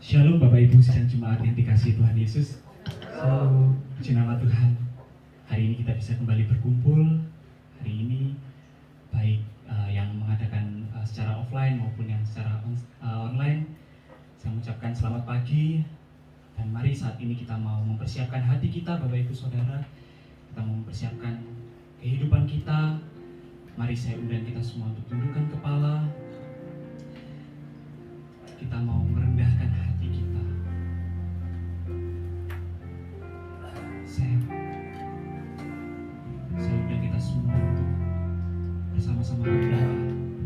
Shalom Bapak Ibu sidang jemaat yang dikasihi Tuhan Yesus. Shalom, puji nama Tuhan. Hari ini kita bisa kembali berkumpul. Hari ini baik yang mengadakan secara offline maupun yang secara online. Saya mengucapkan selamat pagi. Dan mari saat ini kita mau mempersiapkan hati kita Bapak Ibu Saudara. Kita mau mempersiapkan kehidupan kita. Mari saya undang kita semua untuk tundukkan kepala. Kita mau merendahkan hati kita. Saya undang kita semua untuk bersama-sama berdoa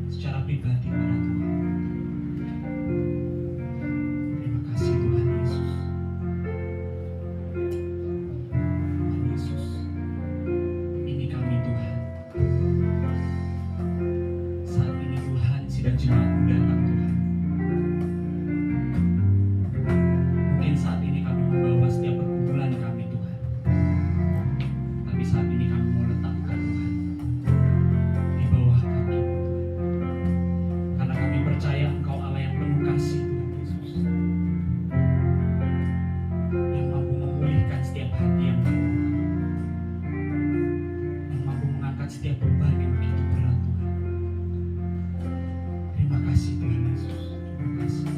secara pribadi pada Tuhan. Terima kasih Tuhan Yesus. Tuhan Yesus, ini kami Tuhan. Saat ini Tuhan sidang jemaat-Mu datang Tuhan. Mungkin saat ini kami membawa setiap pergumulan kami Tuhan. Tapi saat ini kami mau letakkan Tuhan di bawah kaki Tuhan. Karena kami percaya Engkau Allah yang penuh kasih Tuhan Yesus, yang mampu memulihkan setiap hati yang terluka, yang mampu mengangkat setiap beban yang begitu berat Tuhan. Terima kasih Tuhan Yesus. Terima kasih.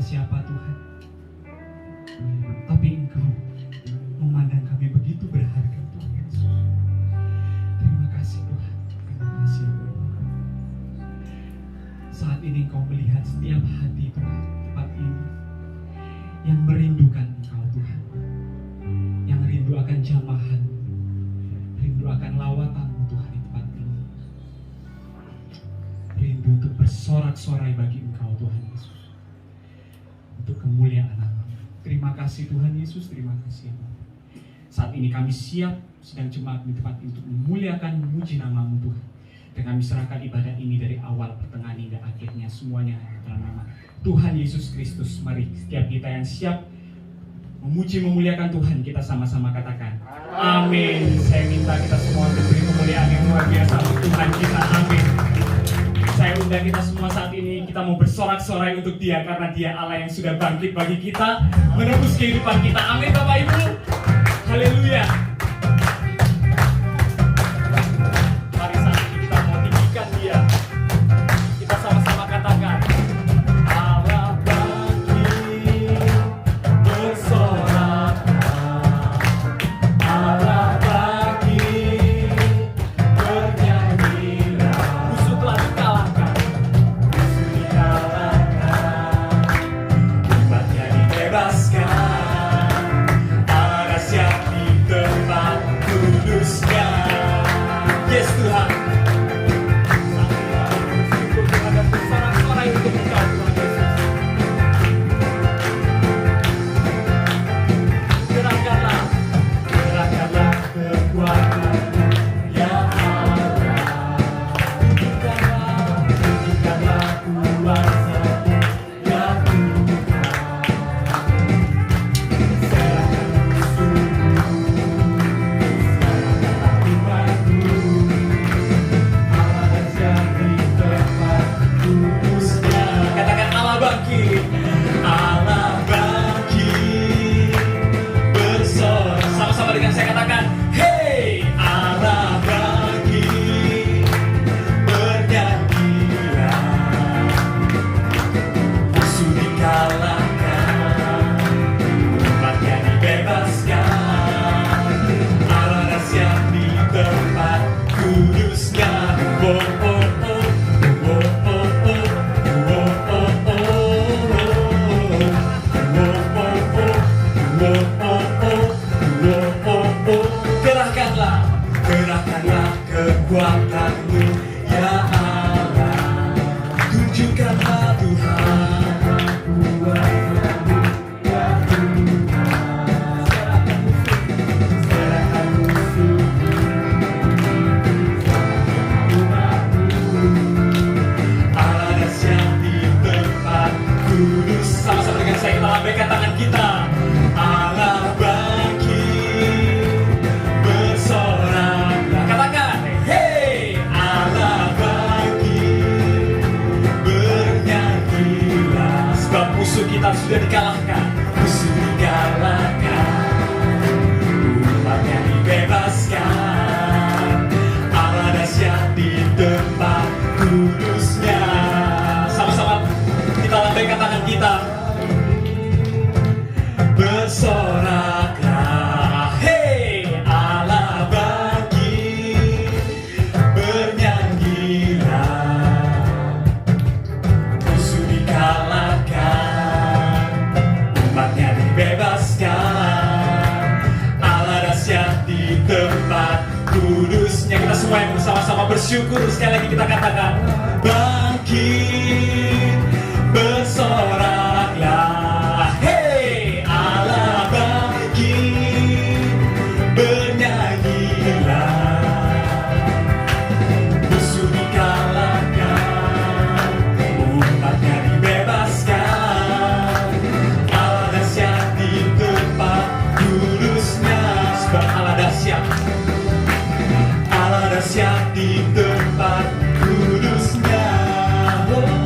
siapa-siapa Tuhan, tapi Engkau memandang kami begitu berharga Tuhan Yesus. Terima kasih Tuhan, terima kasih Tuhan. Saat ini Engkau melihat setiap hati Tuhan tempat ini yang merindukan Engkau Tuhan, yang rindu akan jamahan, rindu akan lawatan-Mu Tuhan di tempat ini, rindu untuk bersorak-sorai bagi Engkau Tuhan Yesus, untuk kemuliaan nama-Mu. Terima kasih Tuhan Yesus, terima kasih Tuhan. Saat ini kami siap sedang jemaat di tempat ini untuk memuliakan memuji nama-Mu Tuhan. Dan kami serahkan ibadah ini dari awal, pertengahan hingga akhirnya semuanya dalam nama Tuhan Yesus Kristus. Mari setiap kita yang siap memuji memuliakan Tuhan, kita sama-sama katakan amin. Saya minta kita semua untuk beri kemuliaan yang luar biasa untuk Tuhan kita. Amin. Saya undang kita semua saat ini, kita mau bersorak-sorai untuk Dia, karena Dia Allah yang sudah bangkit bagi kita, menebus kehidupan kita. Amin Bapak Ibu. Haleluya. Mari saat ini kita mau tinggikan Dia. Kita sama-sama katakan Allah bangkit, bersorak, Allah bangkit, bernyanyilah. Musuh telah dikalahkan, umatnya dibebaskan. Allah siap di tempat kudusnya. Yes Tuhan. Syukur Tuhan dan bersorak-sorai untuk Engkau Tuhan Yesus. Gerakkanlah kekuatan-Mu ya Allah. Tunjukkanlah kuasa-Mu ya Tuhan. Serahkan musuh-Mu, serahkanlah imanku. Allah siap di tempat kudusnya. Katakan Allah bangkit, Allah bangkit, bersorak. Sama-sama dengan saya katakan, hey, Allah bangkit, bernyanyilah. Musuh dikalahkan, umatnya dibebaskan. Allah siap di tempat kudusnya. Oh, oh, oh, oh, oh, oh, oh, oh, oh, Gerakkanlah kekuatan-Mu ya Allah. Tunjukkanlah Tuhan kuasa-Mu ya Tuhan. Serahkan musuh, Allah dahsyat di tempat kudus. Sama-sama dengan saya kita lambaikan tangan kita. Allah bangkit, bersoraklah. Katakan, hey, Allah bangkit, bernyanyilah. Sebab musuh kita sudah dikalahkan, musuh dikalahkan, umatnya dibebaskan. Allah dahsyat di tempat kudusnya. Sama-sama kita lambaikan tangan kita. Bersoraklah, hey, Allah bangkit, bernyanyilah. Musuh dikalahkan, umatnya dibebaskan. Allah dahsyat di tempat kudusnya. Kita semua yang bersama-sama bersyukur. Sekali lagi kita katakan, bangkit, bersoraklah, hey, Allah bangkit, bernyanyilah. Musuh dikalahkan, umatnya dibebaskan. Allah dahsyat di tempat kudusnya. Sebab Allah dahsyat, Allah dahsyat di tempat kudusnya. Oh.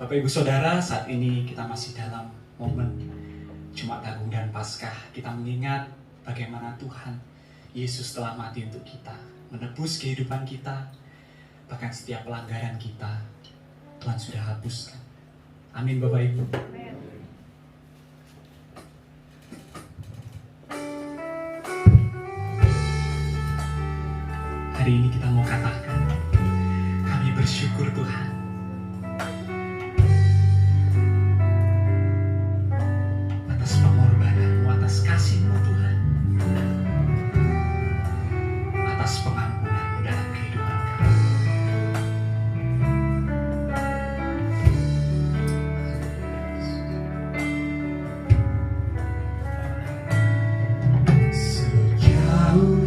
Bapak Ibu Saudara, saat ini kita masih dalam momen Jumat Agung dan Paskah. Kita mengingat bagaimana Tuhan Yesus telah mati untuk kita, menebus kehidupan kita, bahkan setiap pelanggaran kita Tuhan sudah hapuskan. Amin Bapak Ibu. Hari ini kita mau katakan, kami bersyukur Tuhan. Atas pengorbananmu, atas kasih-Mu Tuhan. Atas pengampunan-Mu dalam kehidupan kami. Sejauh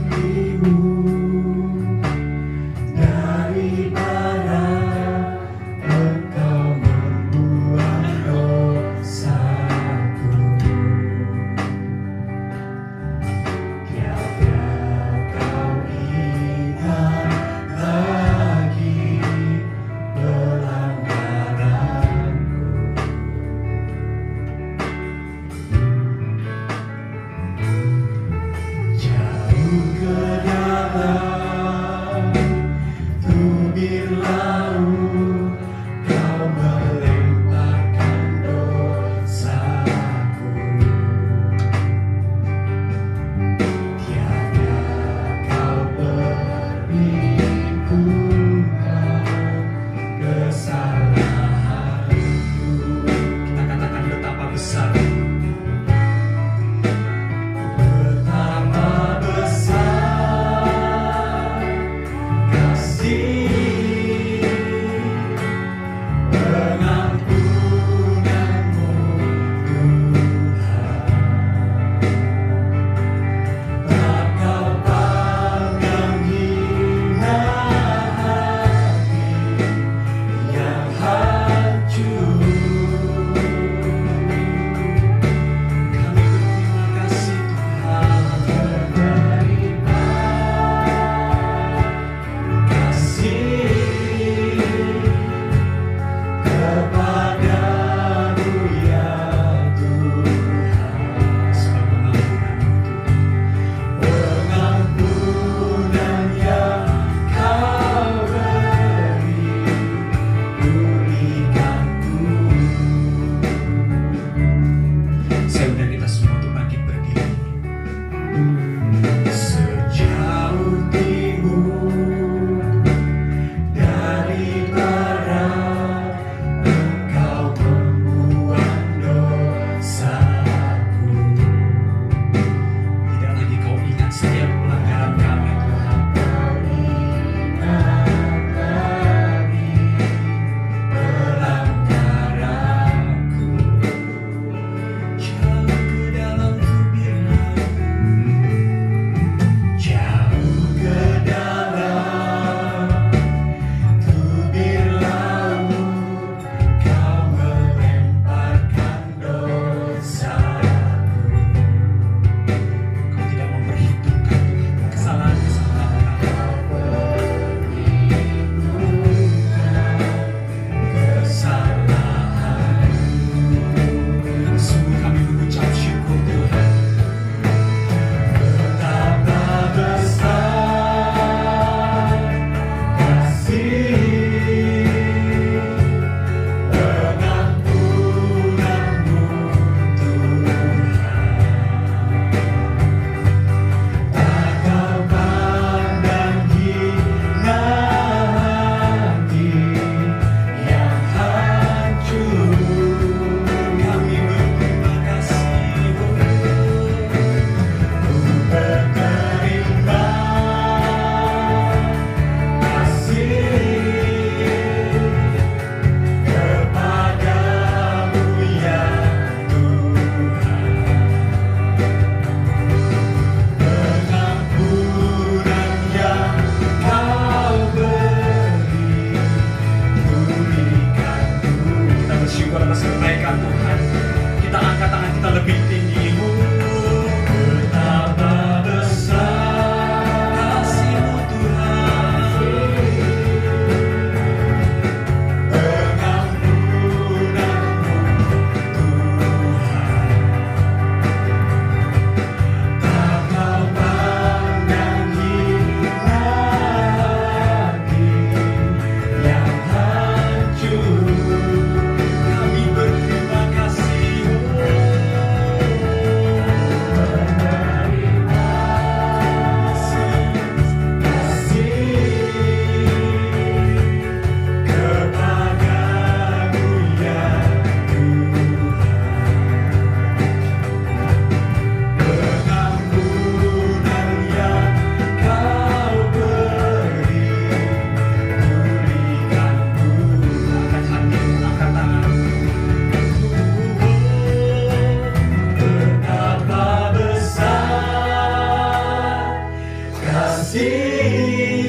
kasih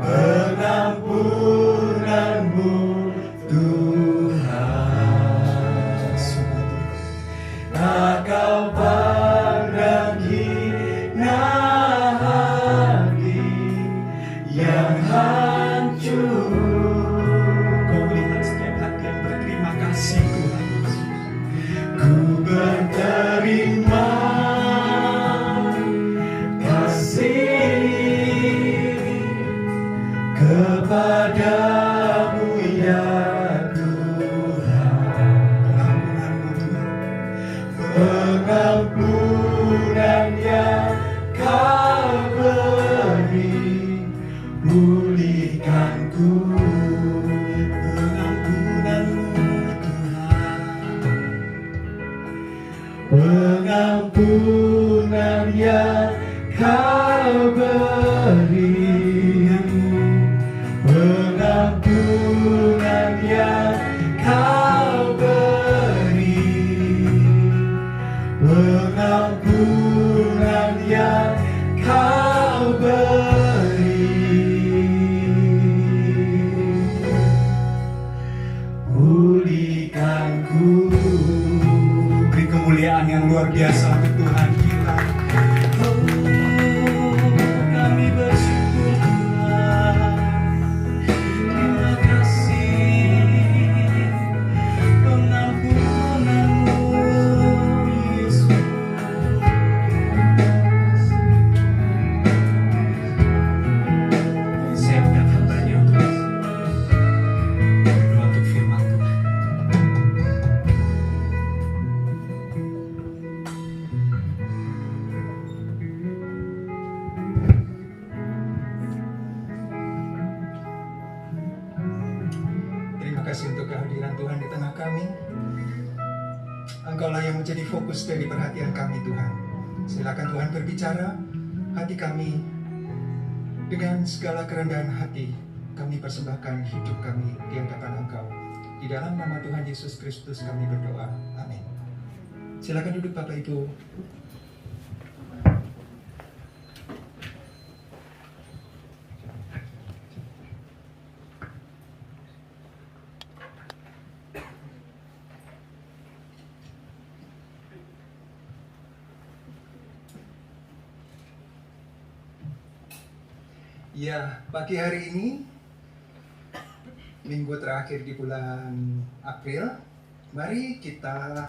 pengampunanmu Tuhan. Tak kau pandang hina hati yang hancur. Kau melihat setiap hati yang berterima kasih Tuhan Yesus. Ku berterima kasih kepadamu ya Tuhan. Pengampunan yang kau beri, pulihkanku. Pengampunan yang kau beri, pengampunan yang kau beri, pengampunan yang kau beri, pulihkanku. Beri kemuliaan yang luar biasa untuk Tuhan kita. Kami bersyukur Tuhan. Terima kasih pengampunan-Mu Yesus. Saya bukan hambanya untuk berdoa untuk firman Tuhan. Terima kasih untuk kehadiran Tuhan di tengah kami. Engkaulah yang menjadi fokus dari perhatian kami Tuhan. Silakan Tuhan berbicara hati kami. Dengan segala kerendahan hati, kami persembahkan hidup kami di hadapan Engkau. Di dalam nama Tuhan Yesus Kristus kami berdoa. Amin. Silakan duduk Bapak Ibu. Ya, pagi hari ini, minggu terakhir di bulan April, mari kita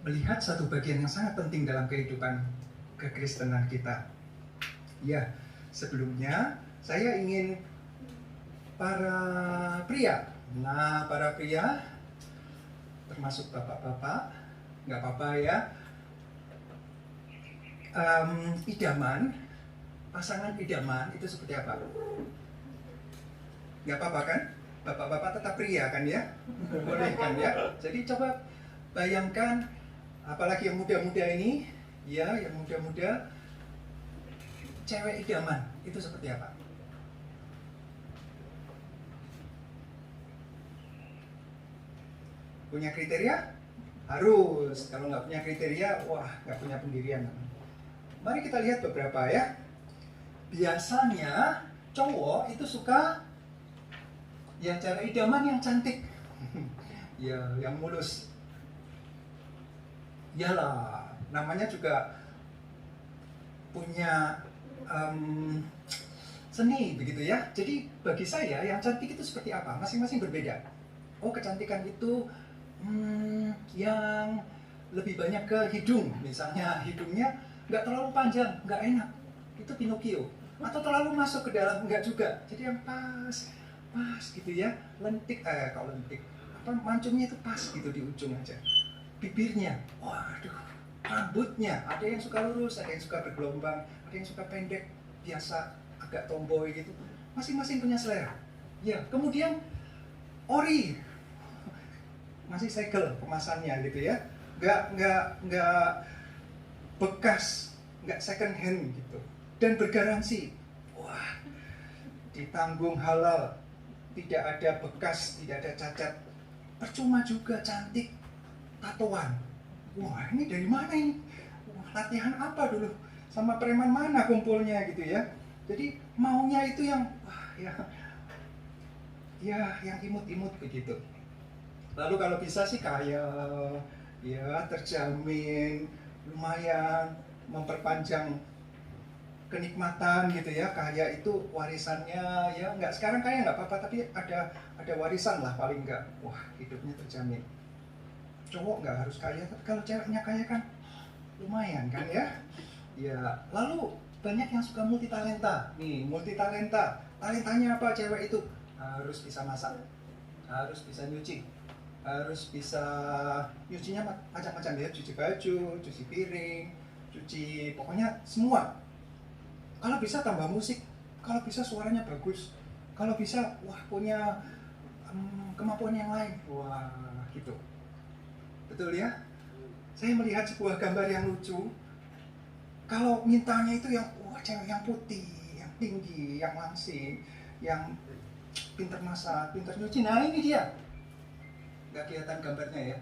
melihat satu bagian yang sangat penting dalam kehidupan kekristenan kita. Ya, sebelumnya saya ingin para pria, para pria, termasuk bapak-bapak, nggak apa-apa ya, idaman, pasangan idaman itu seperti apa? Nggak apa-apa kan? Bapak-bapak tetap pria kan ya? Boleh kan ya? Jadi coba bayangkan, apalagi yang muda-muda ini, ya yang muda-muda, cewek idaman itu seperti apa? Punya kriteria? Harus. Kalau nggak punya kriteria, wah nggak punya pendirian. Mari kita lihat beberapa ya. Biasanya cowok itu suka yang cewek idaman yang cantik. Ya, yang mulus. Yalah, namanya juga punya seni begitu ya. Jadi bagi saya yang cantik itu seperti apa? Masing-masing berbeda. Oh, kecantikan itu yang lebih banyak ke hidung. Misalnya hidungnya nggak terlalu panjang, nggak enak, itu Pinocchio. Atau terlalu masuk ke dalam, nggak juga. Jadi yang pas gitu ya, lentik, kalau lentik, apa mancungnya itu pas gitu di ujung aja. Bibirnya, waduh, rambutnya, ada yang suka lurus, ada yang suka bergelombang, ada yang suka pendek, biasa agak tomboy gitu. Masing-masing punya selera. Ya, kemudian ori, masih segel kemasannya gitu ya, nggak bekas, nggak second hand gitu, dan bergaransi, wah, ditanggung halal, tidak ada bekas, tidak ada cacat. Percuma juga cantik, tatoan, wah ini dari mana ini? Wah, latihan apa dulu? Sama preman mana kumpulnya gitu ya. Jadi maunya itu yang wah ya yang imut-imut begitu. Lalu kalau bisa sih kaya, ya terjamin, lumayan memperpanjang kenikmatan gitu ya. Kaya itu warisannya ya nggak, sekarang kaya nggak apa-apa, tapi ada warisan lah paling nggak. Wah hidupnya terjamin. Cowok nggak harus kaya, tapi kalau ceweknya kaya kan lumayan kan ya. Ya lalu banyak yang suka multi talenta. Nih multi talenta, talentanya apa cewek itu? Harus bisa masak, harus bisa nyuci, harus bisa nyucinya macam-macam ya, cuci baju, cuci piring, cuci pokoknya semua. Kalau bisa tambah musik, kalau bisa suaranya bagus, kalau bisa wah punya kemampuan yang lain, wah gitu. Betul ya? Saya melihat sebuah gambar yang lucu. Kalau mintanya itu yang wah cewek yang putih, yang tinggi, yang langsing, yang pinter masak, pinter nyuci. Nah ini dia. Nggak kelihatan gambarnya ya.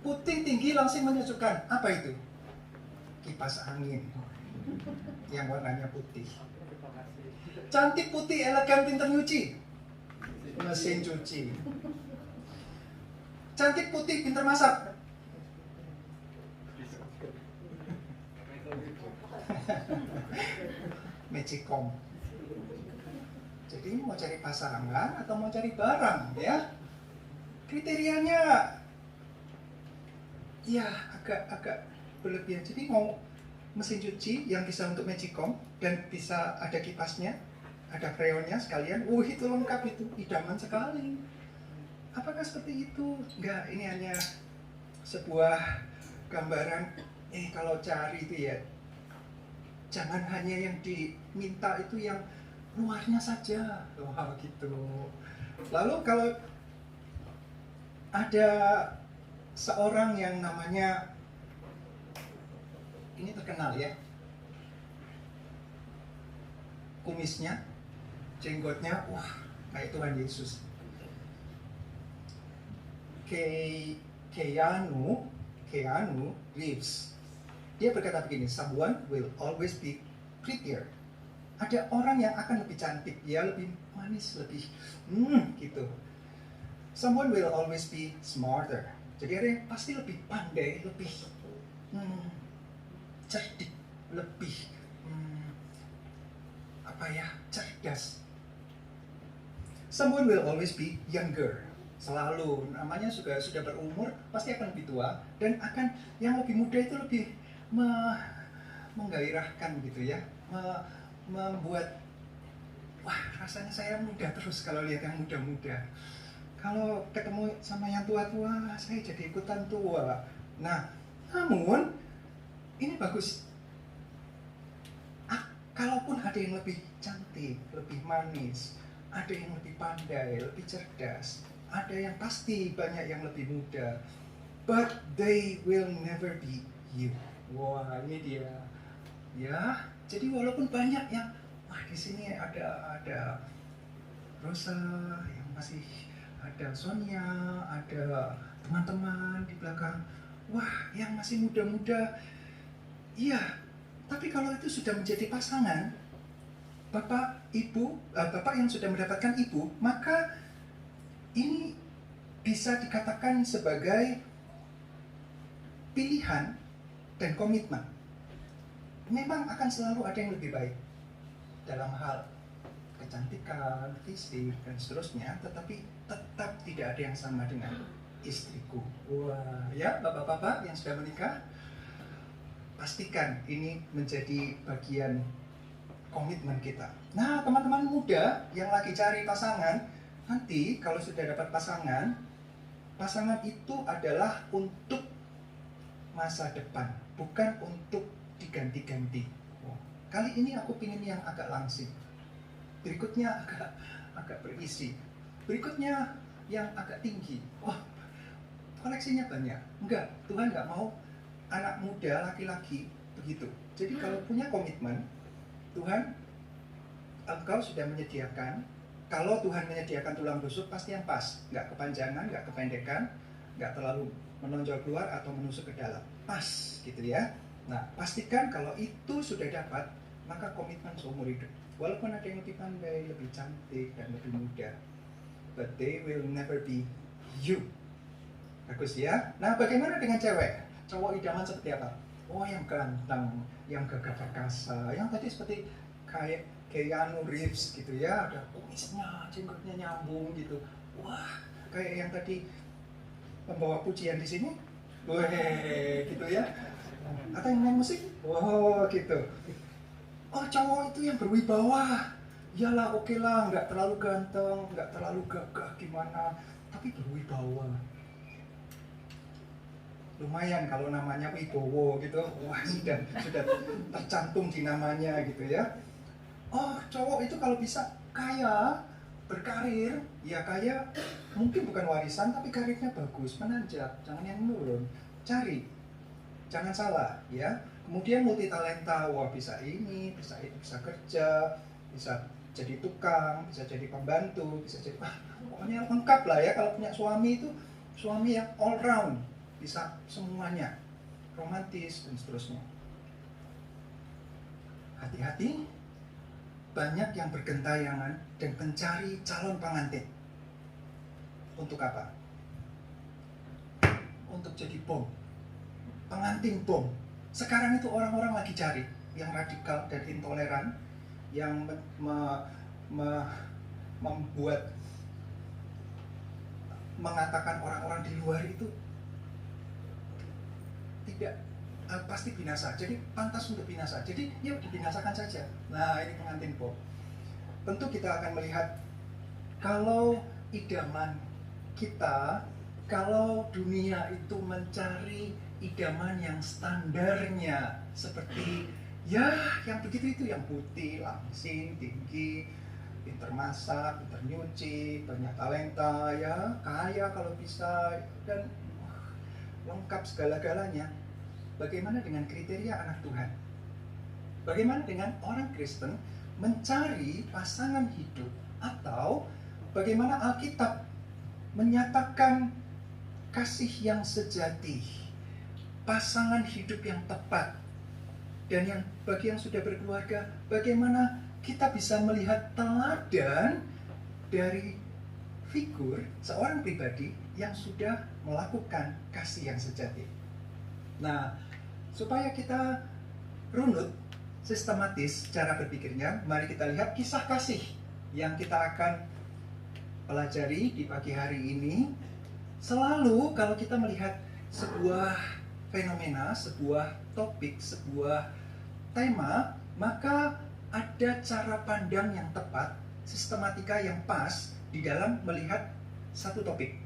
Putih, tinggi, langsing, menyejukkan. Apa itu? Kipas angin yang warnanya putih. Cantik, putih, elegan, pinter nyuci. Mesin cuci. Cantik, putih, pinter masak. Magicom. Jadi ini mau cari pasangan atau mau cari barang ya? Kriterianya ya agak berlebihan. Jadi mau mesin cuci yang bisa untuk magicom dan bisa ada kipasnya, ada freonnya sekalian. Itu lengkap, itu idaman sekali. Apakah seperti itu? Enggak, ini hanya sebuah gambaran. Kalau cari itu ya jangan hanya yang diminta itu yang luarnya saja. Wah gitu. Lalu kalau ada seorang yang namanya, ini terkenal ya, kumisnya, jenggotnya, wah kayak Tuhan Yesus. Keanu Reeves. Dia berkata begini, someone will always be prettier. Ada orang yang akan lebih cantik, ya lebih manis, lebih gitu. Someone will always be smarter. Jadi ada yang pasti lebih pandai, lebih cerdik, lebih cerdas. Someone will always be younger. Selalu, namanya sudah berumur, pasti akan lebih tua, dan akan yang lebih muda itu lebih menggairahkan gitu ya, membuat wah rasanya saya muda terus kalau lihat yang muda-muda. Kalau ketemu sama yang tua-tua, saya jadi ikutan tua. Nah, namun ini bagus. Kalaupun ada yang lebih cantik, lebih manis, ada yang lebih pandai, lebih cerdas, ada yang pasti banyak yang lebih muda, but they will never be you. Wah, ini dia. Ya, jadi walaupun banyak yang di sini ada Rosa, yang masih ada Sonia, ada teman-teman di belakang. Wah, yang masih muda-muda. Iya, tapi kalau itu sudah menjadi pasangan, Bapak yang sudah mendapatkan ibu, maka ini bisa dikatakan sebagai pilihan dan komitmen. Memang akan selalu ada yang lebih baik dalam hal kecantikan, fisik, dan seterusnya, tetapi tetap tidak ada yang sama dengan istriku. Wah, ya bapak-bapak yang sudah menikah, pastikan ini menjadi bagian komitmen kita. Nah, teman-teman muda yang lagi cari pasangan, nanti kalau sudah dapat pasangan itu adalah untuk masa depan, bukan untuk diganti-ganti. Kali ini aku ingin yang agak langsing, berikutnya agak berisi, berikutnya yang agak tinggi. Wah, koleksinya banyak. Enggak, Tuhan nggak mau anak muda laki-laki begitu. Jadi kalau punya komitmen, Tuhan, engkau sudah menyediakan. Kalau Tuhan menyediakan tulang rusuk, pasti yang pas, nggak kepanjangan, nggak kependekan, nggak terlalu menonjol keluar atau menusuk ke dalam. Pas gitu ya. Nah, pastikan kalau itu sudah dapat, maka komitmen seumur hidup. Walaupun ada yang lebih pandai, lebih cantik, dan lebih muda, but they will never be you. Bagus ya. Nah, bagaimana dengan cewek? Cowok idaman seperti apa? Oh, yang ganteng, yang gagah perkasa, yang tadi seperti kayak Keanu Reeves gitu ya, ada kumisnya, jenggotnya nyambung gitu. Wah, kayak yang tadi pembawa pujian di sini, wah gitu ya. Atau yang main musik, wow gitu. Oh, cowok itu yang berwibawa. Iyalah, oke lah, nggak terlalu ganteng, nggak terlalu gagah gimana, tapi berwibawa. Lumayan kalau namanya Wibowo gitu, wah sudah tercantum di namanya gitu ya. Oh, cowok itu kalau bisa kaya, berkarir, ya kaya mungkin bukan warisan tapi karirnya bagus, menanjak, jangan yang menurun, cari, jangan salah ya. Kemudian multi talenta, wah bisa ini, bisa itu, bisa kerja, bisa jadi tukang, bisa jadi pembantu, bisa jadi pokoknya lengkap lah ya. Kalau punya suami itu suami yang all round, bisa semuanya, romantis dan seterusnya. Hati-hati, banyak yang bergentayangan dan mencari calon pengantin. Untuk apa? Untuk jadi bom, pengantin bom. Sekarang itu orang-orang lagi cari yang radikal dan intoleran, yang membuat, mengatakan orang-orang di luar itu tidak pasti binasa, jadi pantas untuk binasa, jadi yuk dibinasakan saja. Nah, ini pengantin bom. Tentu kita akan melihat kalau idaman kita, kalau dunia itu mencari idaman yang standarnya seperti ya yang begitu itu, yang putih, langsing, tinggi, pinter masak, pinter nyuci, banyak talenta ya, kaya kalau bisa, dan lengkap segala-galanya. Bagaimana dengan kriteria anak Tuhan? Bagaimana dengan orang Kristen mencari pasangan hidup? Atau bagaimana Alkitab menyatakan kasih yang sejati, pasangan hidup yang tepat? Dan yang bagi yang sudah berkeluarga, bagaimana kita bisa melihat teladan dari figur seorang pribadi yang sudah melakukan kasih yang sejati. Nah, supaya kita runut, sistematis cara berpikirnya, mari kita lihat kisah kasih yang kita akan pelajari di pagi hari ini. Selalu kalau kita melihat sebuah fenomena, sebuah topik, sebuah tema, maka ada cara pandang yang tepat, sistematika yang pas di dalam melihat satu topik.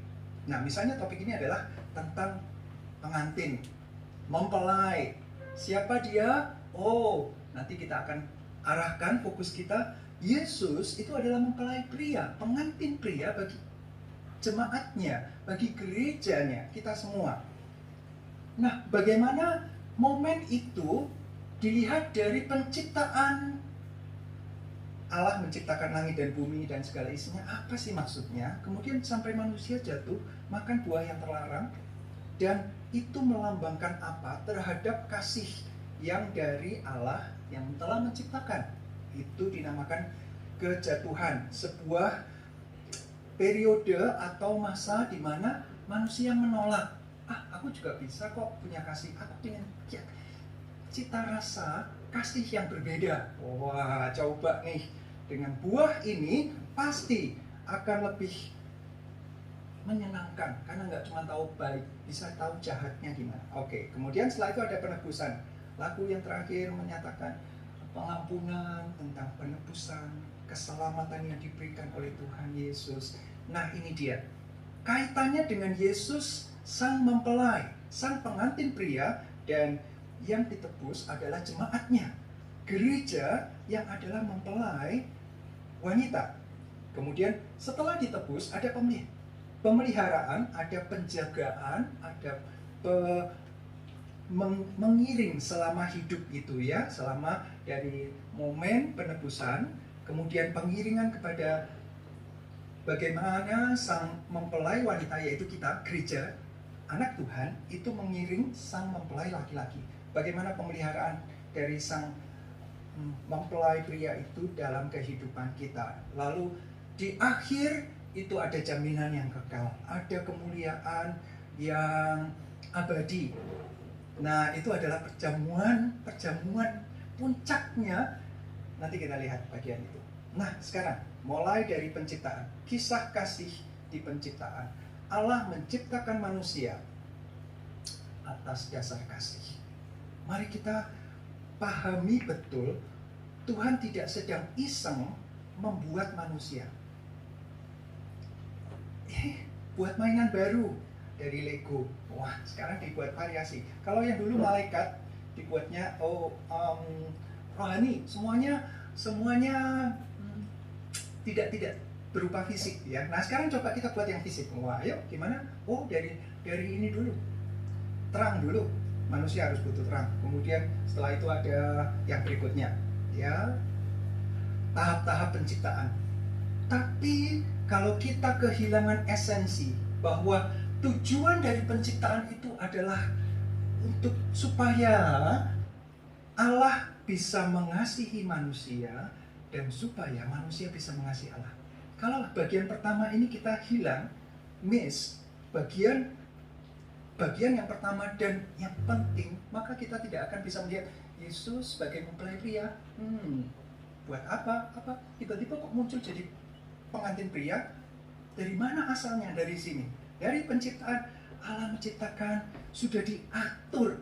Nah, misalnya topik ini adalah tentang pengantin, mempelai. Siapa dia? Oh, nanti kita akan arahkan fokus kita. Yesus itu adalah mempelai pria, pengantin pria bagi jemaatnya, bagi gerejanya, kita semua. Nah, bagaimana momen itu dilihat dari penciptaan? Allah menciptakan langit dan bumi dan segala isinya, apa sih maksudnya? Kemudian sampai manusia jatuh, makan buah yang terlarang, dan itu melambangkan apa terhadap kasih yang dari Allah yang telah menciptakan. Itu dinamakan kejatuhan, sebuah periode atau masa di mana manusia menolak. Aku juga bisa kok punya kasih, aku ingin ya, cita rasa kasih yang berbeda. Wah, coba nih, dengan buah ini pasti akan lebih menyenangkan, karena nggak cuma tahu baik, bisa tahu jahatnya gimana. Oke, kemudian setelah itu ada penebusan. Lagu yang terakhir menyatakan pengampunan, tentang penebusan, keselamatan yang diberikan oleh Tuhan Yesus. Nah, ini dia kaitannya dengan Yesus sang mempelai, sang pengantin pria, dan yang ditebus adalah jemaatnya, gereja yang adalah mempelai wanita. Kemudian setelah ditebus ada pemeliharaan, ada penjagaan, ada mengiring selama hidup itu ya, selama dari momen penebusan, kemudian pengiringan kepada bagaimana sang mempelai wanita, yaitu kita, gereja, anak Tuhan itu mengiring sang mempelai laki-laki. Bagaimana pemeliharaan dari sang mempelai pria itu dalam kehidupan kita. Lalu di akhir itu ada jaminan yang kekal, ada kemuliaan yang abadi. Nah, itu adalah perjamuan puncaknya. Nanti kita lihat bagian itu. Nah, sekarang mulai dari penciptaan, kisah kasih di penciptaan. Allah menciptakan manusia atas dasar kasih. Mari kita pahami betul, Tuhan tidak sedang iseng membuat manusia. Buat mainan baru dari Lego. Wah, sekarang dibuat variasi. Kalau yang dulu malaikat dibuatnya rohani, semuanya tidak berupa fisik ya. Nah, sekarang coba kita buat yang fisik. Wah, ayo gimana? Oh, dari ini dulu. Terang dulu. Manusia harus butuh terang. Kemudian setelah itu ada yang berikutnya, ya, tahap-tahap penciptaan. Tapi kalau kita kehilangan esensi bahwa tujuan dari penciptaan itu adalah untuk supaya Allah bisa mengasihi manusia dan supaya manusia bisa mengasihi Allah. Kalau bagian pertama ini kita hilang, miss bagian yang pertama dan yang penting, maka kita tidak akan bisa melihat Yesus sebagai mempelai pria. Buat apa? Tiba-tiba kok muncul jadi pengantin pria? Dari mana asalnya? Dari sini. Dari penciptaan, Allah menciptakan, sudah diatur.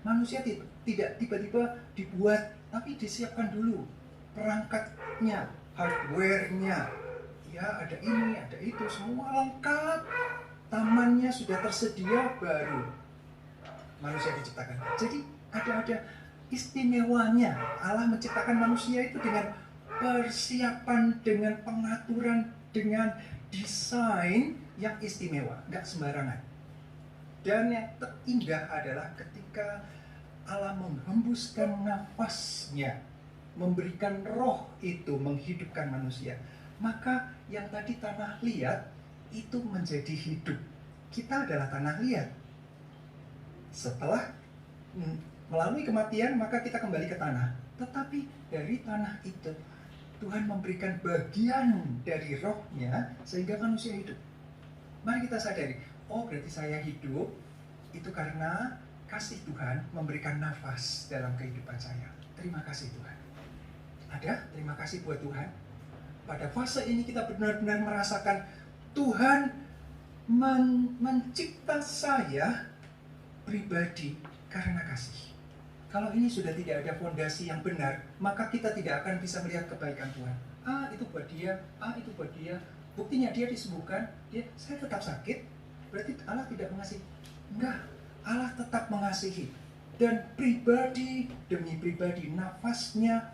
Manusia tidak tiba-tiba dibuat, tapi disiapkan dulu perangkatnya, hardware-nya. Ya, ada ini, ada itu, semua lengkap. Tamannya sudah tersedia, baru manusia diciptakan. Jadi ada istimewanya. Allah menciptakan manusia itu dengan persiapan, dengan pengaturan, dengan desain yang istimewa, nggak sembarangan. Dan yang terindah adalah ketika Allah menghembuskan nafasnya, memberikan roh itu, menghidupkan manusia. Maka yang tadi tanah liat itu menjadi hidup. Kita adalah tanah liat. Setelah melalui kematian, maka kita kembali ke tanah. Tetapi dari tanah itu Tuhan memberikan bagian dari rohnya sehingga manusia hidup. Mari kita sadari, oh berarti saya hidup itu karena kasih Tuhan memberikan nafas dalam kehidupan saya. Terima kasih Tuhan. Ada? Terima kasih buat Tuhan. Pada fase ini kita benar-benar merasakan Tuhan mencipta saya pribadi karena kasih. Kalau ini sudah tidak ada fondasi yang benar, maka kita tidak akan bisa melihat kebaikan Tuhan. Itu buat dia, itu buat dia. Buktinya dia disembuhkan, saya tetap sakit, berarti Allah tidak mengasihi. Enggak, Allah tetap mengasihi. Dan pribadi demi pribadi, nafasnya,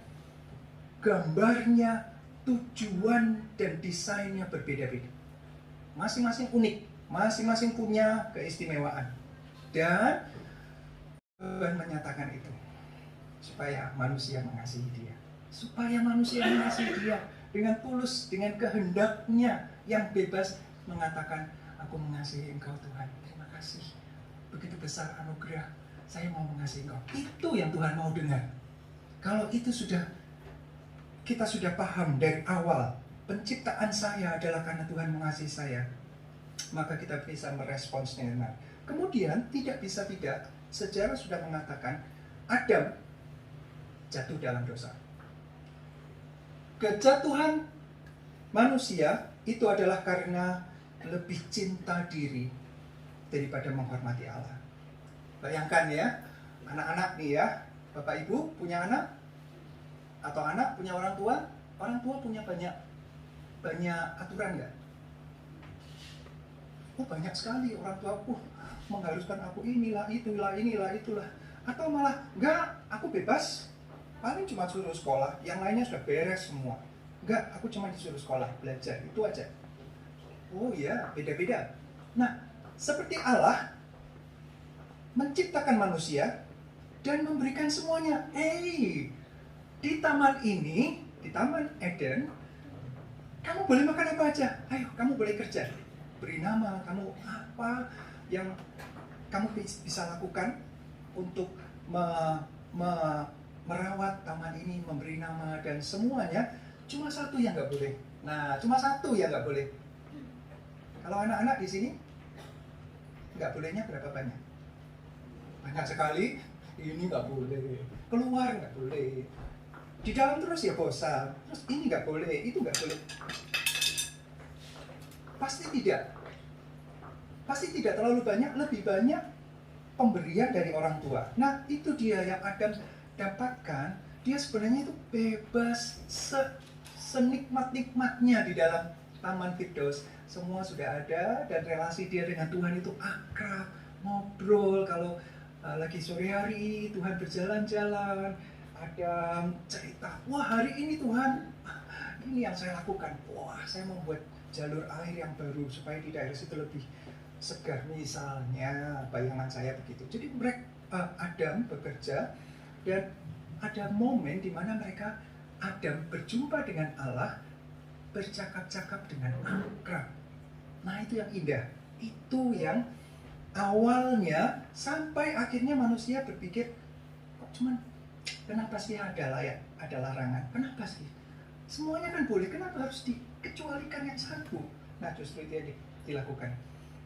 gambarnya, tujuan dan desainnya berbeda-beda. Masing-masing unik, masing-masing punya keistimewaan. Dan Tuhan menyatakan itu supaya manusia mengasihi dia. Supaya manusia mengasihi dia dengan tulus, dengan kehendaknya yang bebas mengatakan, aku mengasihi engkau Tuhan, terima kasih. Begitu besar anugerah, saya mau mengasihi engkau. Itu yang Tuhan mau dengar. Kalau itu kita sudah paham dari awal, penciptaan saya adalah karena Tuhan mengasihi saya, maka kita bisa merespons dengan benar. Kemudian tidak bisa tidak, sejarah sudah mengatakan Adam jatuh dalam dosa. Kejatuhan manusia itu adalah karena lebih cinta diri daripada menghormati Allah. Bayangkan ya, anak-anak nih ya, Bapak Ibu punya anak, atau anak punya orang tua punya banyak aturan nggak? Banyak sekali orang tua mengharuskan aku inilah, itulah. Atau malah, enggak, aku bebas. Paling cuma suruh sekolah, yang lainnya sudah beres semua. Enggak, aku cuma disuruh sekolah, belajar, itu aja. Oh iya, beda-beda. Nah, seperti Allah menciptakan manusia dan memberikan semuanya. Di taman ini, di Taman Eden, kamu boleh makan apa aja. Ayo, kamu boleh kerja. Beri nama, kamu apa yang kamu bisa lakukan untuk merawat taman ini, memberi nama dan semuanya, cuma satu yang nggak boleh. Nah, cuma satu yang nggak boleh. Kalau anak-anak di sini, nggak bolehnya berapa banyak? Banyak sekali. Ini nggak boleh, keluar nggak boleh, di dalam terus ya bosan, terus ini nggak boleh, itu nggak boleh. Pasti tidak terlalu banyak, lebih banyak pemberian dari orang tua. Nah, itu dia yang Adam dapatkan. Dia sebenarnya itu bebas senikmat-nikmatnya di dalam Taman Firdaus. Semua sudah ada dan relasi dia dengan Tuhan itu akrab, ngobrol. Kalau lagi sore hari Tuhan berjalan-jalan, Adam cerita, wah hari ini Tuhan, ini yang saya lakukan. Wah, saya membuat jalur air yang baru supaya di daerah situ lebih segar, misalnya, bayangan saya begitu. Jadi mereka Adam bekerja dan ada momen di mana mereka Adam berjumpa dengan Allah, bercakap-cakap dengan akrab. Nah, itu yang indah. Itu yang awalnya sampai akhirnya manusia berpikir, kok cuman kenapa sih ada larangan? Kenapa sih? Semuanya kan boleh, kenapa harus dikecualikan yang satu? Nah, justru itu yang dilakukan.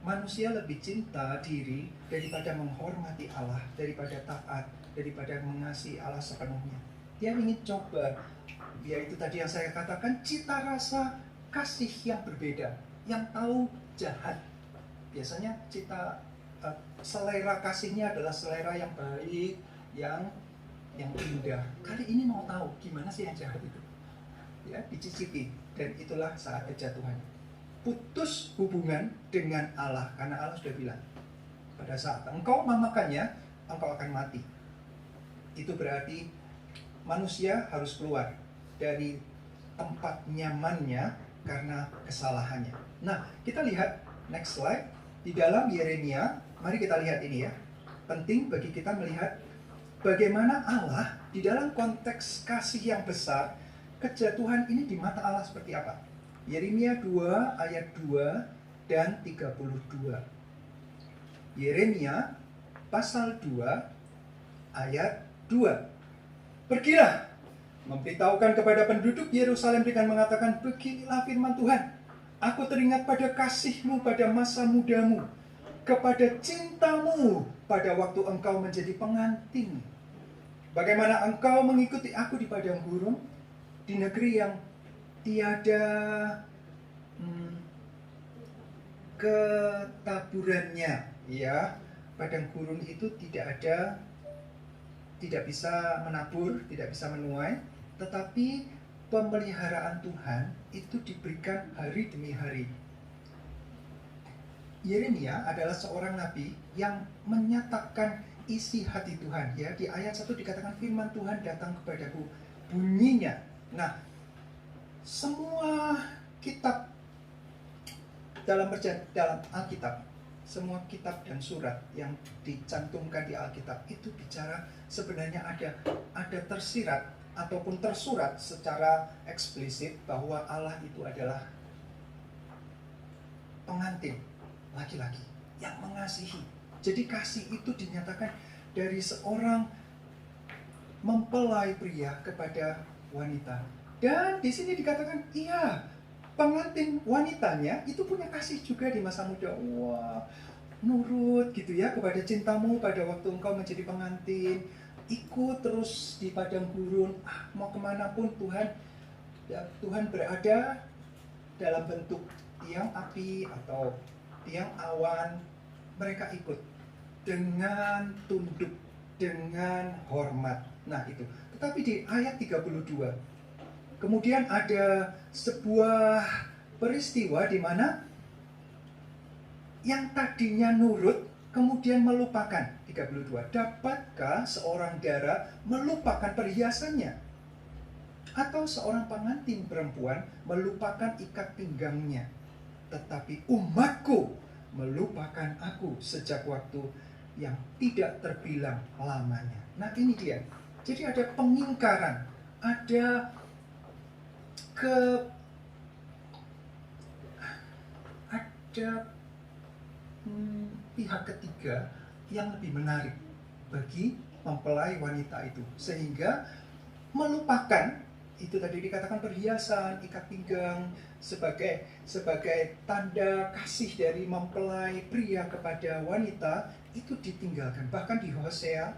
Manusia lebih cinta diri daripada menghormati Allah, daripada taat, daripada mengasihi Allah sepenuhnya. Dia ingin coba, yaitu tadi yang saya katakan, cita rasa kasih yang berbeda, yang tahu jahat. Biasanya selera kasihnya adalah selera yang baik, yang indah. Kali ini mau tahu gimana sih yang jahat itu? Ya, dicicipi, dan itulah saat kejatuhan. Putus hubungan dengan Allah, karena Allah sudah bilang, pada saat engkau memakannya, engkau akan mati. Itu berarti manusia harus keluar dari tempat nyamannya karena kesalahannya. Nah, kita lihat next slide. Di dalam Yeremia, mari kita lihat ini ya. Penting bagi kita melihat bagaimana Allah di dalam konteks kasih yang besar, kejatuhan ini di mata Allah seperti apa. Yeremia 2 ayat 2 dan 32. Yeremia pasal 2 ayat 2. Pergilah, memberitahukan kepada penduduk Yerusalem dengan mengatakan, beginilah firman Tuhan, aku teringat pada kasihmu pada masa mudamu, kepada cintamu pada waktu engkau menjadi pengantin. Bagaimana engkau mengikuti aku di padang gurun, di negeri yang tiada ketaburannya, ya. Padang gurun itu tidak bisa menabur, tidak bisa menuai, tetapi pemeliharaan Tuhan itu diberikan hari demi hari. Yeremia adalah seorang nabi yang menyatakan isi hati Tuhan, ya. Di ayat 1 dikatakan firman Tuhan datang kepadaku, bunyinya. Nah, semua kitab dalam Alkitab, semua kitab dan surat yang dicantumkan di Alkitab itu bicara sebenarnya ada tersirat ataupun tersurat secara eksplisit bahwa Allah itu adalah pengantin laki-laki yang mengasihi. Jadi kasih itu dinyatakan dari seorang mempelai pria kepada wanita. Dan di sini dikatakan, iya, pengantin wanitanya itu punya kasih juga di masa muda. Wah, nurut gitu ya kepada cintamu pada waktu engkau menjadi pengantin. Ikut terus di padang gurun, mau kemanapun Tuhan berada dalam bentuk tiang api atau tiang awan. Mereka ikut dengan tunduk, dengan hormat. Nah itu. Tetapi di ayat 32, kemudian ada sebuah peristiwa di mana yang tadinya nurut kemudian melupakan. 32. Dapatkah seorang dara melupakan perhiasannya? Atau seorang pengantin perempuan melupakan ikat pinggangnya? Tetapi umatku melupakan aku sejak waktu yang tidak terbilang lamanya. Nah ini dia. Jadi ada pengingkaran, ada pihak ketiga yang lebih menarik bagi mempelai wanita itu, sehingga melupakan itu tadi dikatakan perhiasan, ikat pinggang sebagai tanda kasih dari mempelai pria kepada wanita itu ditinggalkan. Bahkan di Hosea,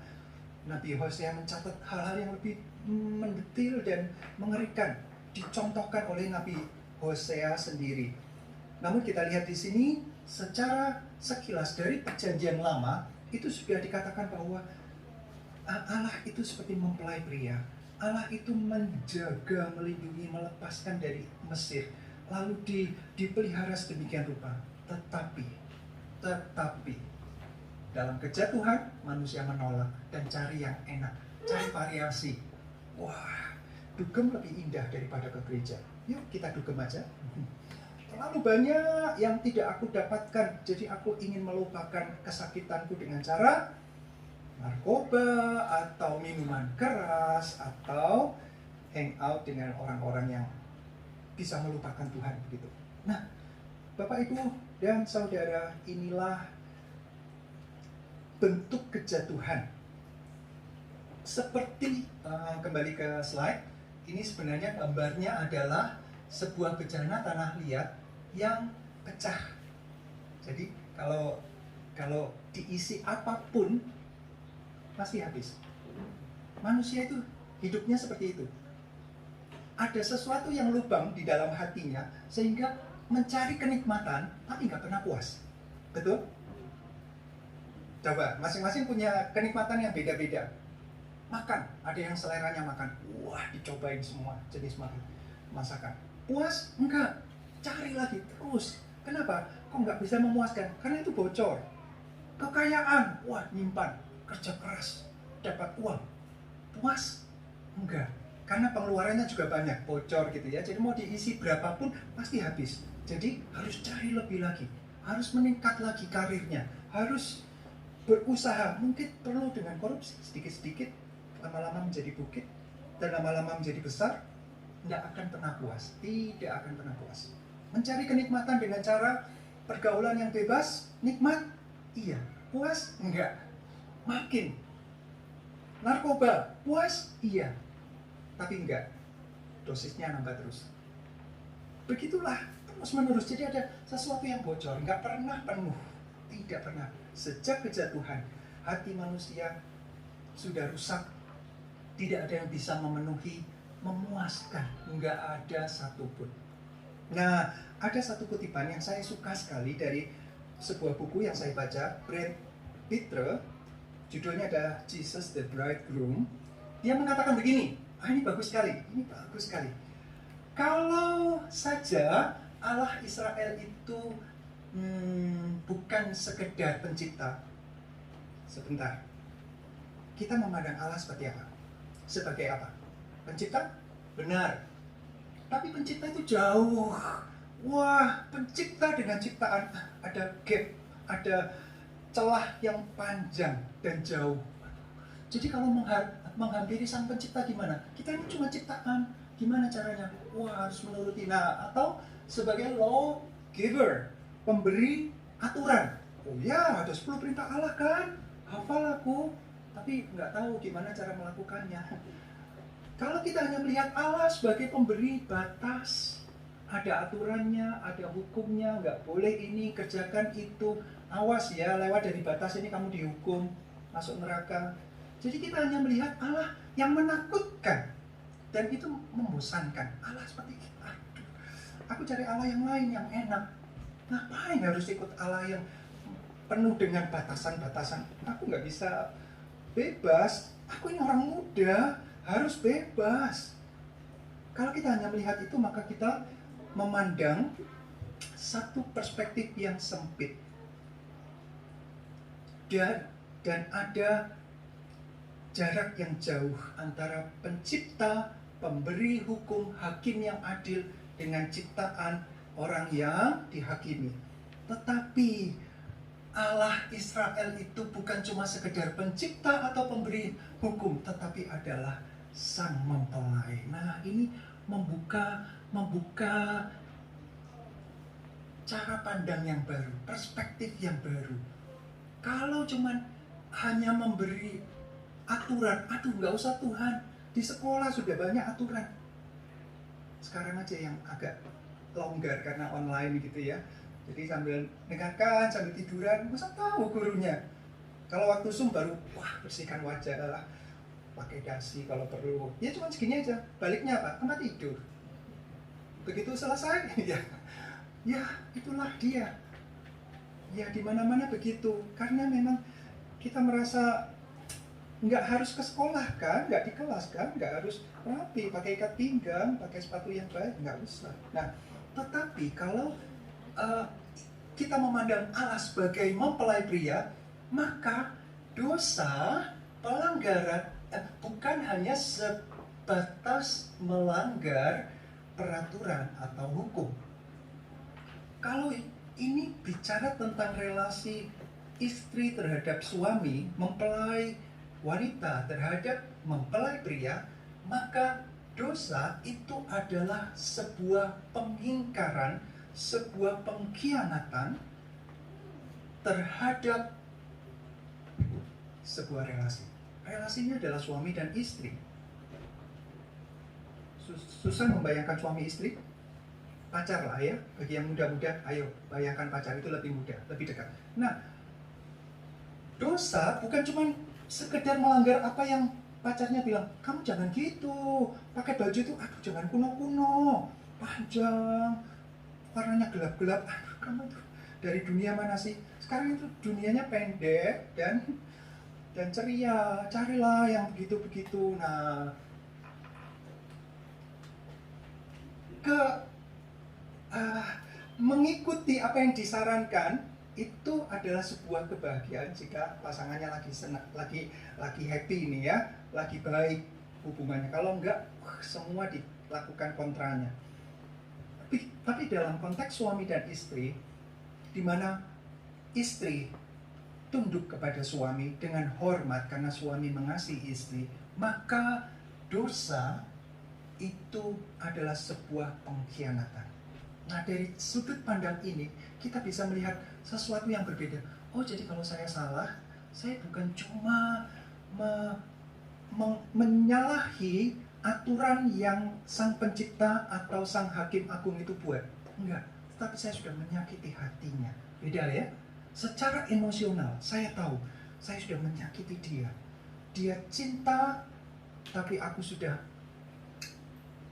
Nabi Hosea mencatat hal-hal yang lebih mendetil dan mengerikan dicontohkan oleh Nabi Hosea sendiri. Namun kita lihat di sini secara sekilas dari Perjanjian Lama itu sudah dikatakan bahwa Allah itu seperti mempelai pria. Allah itu menjaga, melindungi, melepaskan dari Mesir, lalu dipelihara sedemikian rupa. Tetapi dalam kejatuhan manusia menolak dan cari yang enak, cari variasi. Wah, dugem lebih indah daripada ke gereja. Yuk kita dugem aja. Terlalu banyak yang tidak aku dapatkan, jadi aku ingin melupakan kesakitanku dengan cara narkoba atau minuman keras atau hangout dengan orang-orang yang bisa melupakan Tuhan begitu. Nah, Bapak Ibu dan Saudara, inilah bentuk kejatuhan. Seperti kembali ke slide, ini sebenarnya gambarnya adalah sebuah bejana tanah liat yang pecah. Jadi kalau diisi apapun pasti habis. Manusia itu hidupnya seperti itu. Ada sesuatu yang lubang di dalam hatinya sehingga mencari kenikmatan tapi nggak pernah puas. Betul? Coba, masing-masing punya kenikmatan yang beda-beda. Makan, ada yang seleranya makan. Wah, dicobain semua jenis masakan. Puas? Enggak. Cari lagi terus. Kenapa? Kok nggak bisa memuaskan? Karena itu bocor. Kekayaan, wah nyimpan. Kerja keras, dapat uang. Puas? Enggak. Karena pengeluarannya juga banyak, bocor gitu ya. Jadi mau diisi berapapun pasti habis. Jadi harus cari lebih lagi. Harus meningkat lagi karirnya. Harus berusaha. Mungkin perlu dengan korupsi sedikit-sedikit. Lama-lama menjadi bukit. Dan lama-lama menjadi besar. Tidak akan pernah puas. Tidak akan pernah puas. Mencari kenikmatan dengan cara pergaulan yang bebas. Nikmat? Iya. Puas? Enggak. Makin. Narkoba? Puas? Iya. Tapi enggak. Dosisnya nambah terus. Begitulah terus menerus. Jadi ada sesuatu yang bocor. Enggak pernah penuh. Tidak pernah. Sejak kejatuhan, hati manusia sudah rusak. Tidak ada yang bisa memenuhi, memuaskan. Enggak ada satupun. Nah, ada satu kutipan yang saya suka sekali dari sebuah buku yang saya baca, Brent Pitre, judulnya ada Jesus the Bridegroom. Dia mengatakan begini, ini bagus sekali, ini bagus sekali. Kalau saja Allah Israel itu bukan sekedar pencipta, sebentar, kita memandang Allah seperti apa? Sebagai apa? Pencipta? Benar. Tapi pencipta itu jauh. Wah, pencipta dengan ciptaan ada gap, ada celah yang panjang dan jauh. Jadi kalau menghampiri sang pencipta gimana? Kita ini cuma ciptaan. Gimana caranya? Wah, harus menuruti. Nah, atau sebagai law giver, pemberi aturan. Oh ya, ada 10 perintah Allah kan? Hafal aku, tapi nggak tahu gimana cara melakukannya. Kalau kita hanya melihat Allah sebagai pemberi batas, ada aturannya, ada hukumnya, nggak boleh ini, kerjakan itu, awas ya, lewat dari batas ini kamu dihukum, masuk neraka. Jadi kita hanya melihat Allah yang menakutkan, dan itu membosankan. Allah seperti itu, aduh, aku cari Allah yang lain, yang enak. Ngapain harus ikut Allah yang penuh dengan batasan-batasan? Aku nggak bisa bebas, aku ini orang muda, harus bebas. Kalau kita hanya melihat itu, maka kita memandang satu perspektif yang sempit. Dan ada jarak yang jauh antara pencipta, pemberi hukum, hakim yang adil dengan ciptaan orang yang dihakimi. Tetapi Allah Israel itu bukan cuma sekedar pencipta atau pemberi hukum, tetapi adalah sang mempelai. Nah, ini membuka cara pandang yang baru, perspektif yang baru. Kalau cuma hanya memberi aturan. Aduh, nggak usah Tuhan, di sekolah sudah banyak aturan. Sekarang aja yang agak longgar karena online gitu ya. Jadi sambil dengarkan, sambil tiduran, masa tahu gurunya. Kalau waktu Zoom baru, wah bersihkan wajah lah, pakai dasi kalau perlu. Ya cuma segini aja. Baliknya apa? Tempat tidur. Begitu selesai, ya itulah dia. Ya di mana-mana begitu. Karena memang kita merasa nggak harus ke sekolah kan, nggak di kelas kan, nggak harus rapi, pakai ikat pinggang, pakai sepatu yang baik, nggak usah. Nah, tetapi kalau kita memandang Allah sebagai mempelai pria, maka dosa, pelanggaran bukan hanya sebatas melanggar peraturan atau hukum. Kalau ini bicara tentang relasi istri terhadap suami, mempelai wanita terhadap mempelai pria, maka dosa itu adalah sebuah pengingkaran, sebuah pengkhianatan terhadap sebuah relasi. Relasinya adalah suami dan istri. Susah membayangkan suami istri? Pacar lah ya, bagi yang muda-muda, ayo bayangkan pacar itu lebih mudah, lebih dekat. Nah, dosa bukan cuma sekedar melanggar apa yang pacarnya bilang, kamu jangan gitu, pakai baju itu, aduh jangan kuno-kuno, panjang, warnanya gelap-gelap, aduh kamu tuh dari dunia mana sih? Sekarang itu dunianya pendek dan ceria, carilah yang begitu-begitu. Nah, mengikuti apa yang disarankan itu adalah sebuah kebahagiaan jika pasangannya lagi senang, lagi happy ini ya, lagi baik hubungannya. Kalau enggak, semua dilakukan kontranya. Tapi dalam konteks suami dan istri, di mana istri tunduk kepada suami dengan hormat karena suami mengasihi istri, maka dosa itu adalah sebuah pengkhianatan. Nah, dari sudut pandang ini kita bisa melihat sesuatu yang berbeda. Oh, jadi kalau saya salah, saya bukan cuma menyalahi aturan yang sang pencipta atau sang hakim agung itu buat. Enggak, tetapi saya sudah menyakiti hatinya. Beda ya. Secara emosional, saya tahu saya sudah menyakiti dia. Dia cinta, tapi aku sudah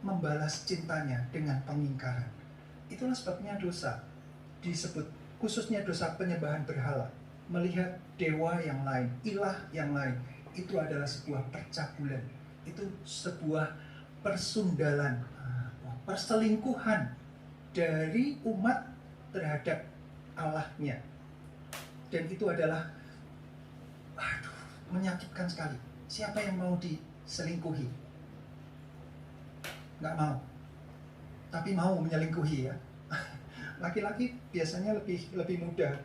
membalas cintanya dengan pengingkaran. Itulah sebabnya dosa disebut, khususnya dosa penyembahan berhala. Melihat dewa yang lain, ilah yang lain, itu adalah sebuah percabulan. Itu sebuah persundalan, perselingkuhan dari umat terhadap Allahnya. Dan itu adalah menyakitkan sekali. Siapa yang mau diselingkuhi? Nggak mau. Tapi mau menyelingkuhi ya. Laki-laki biasanya lebih mudah.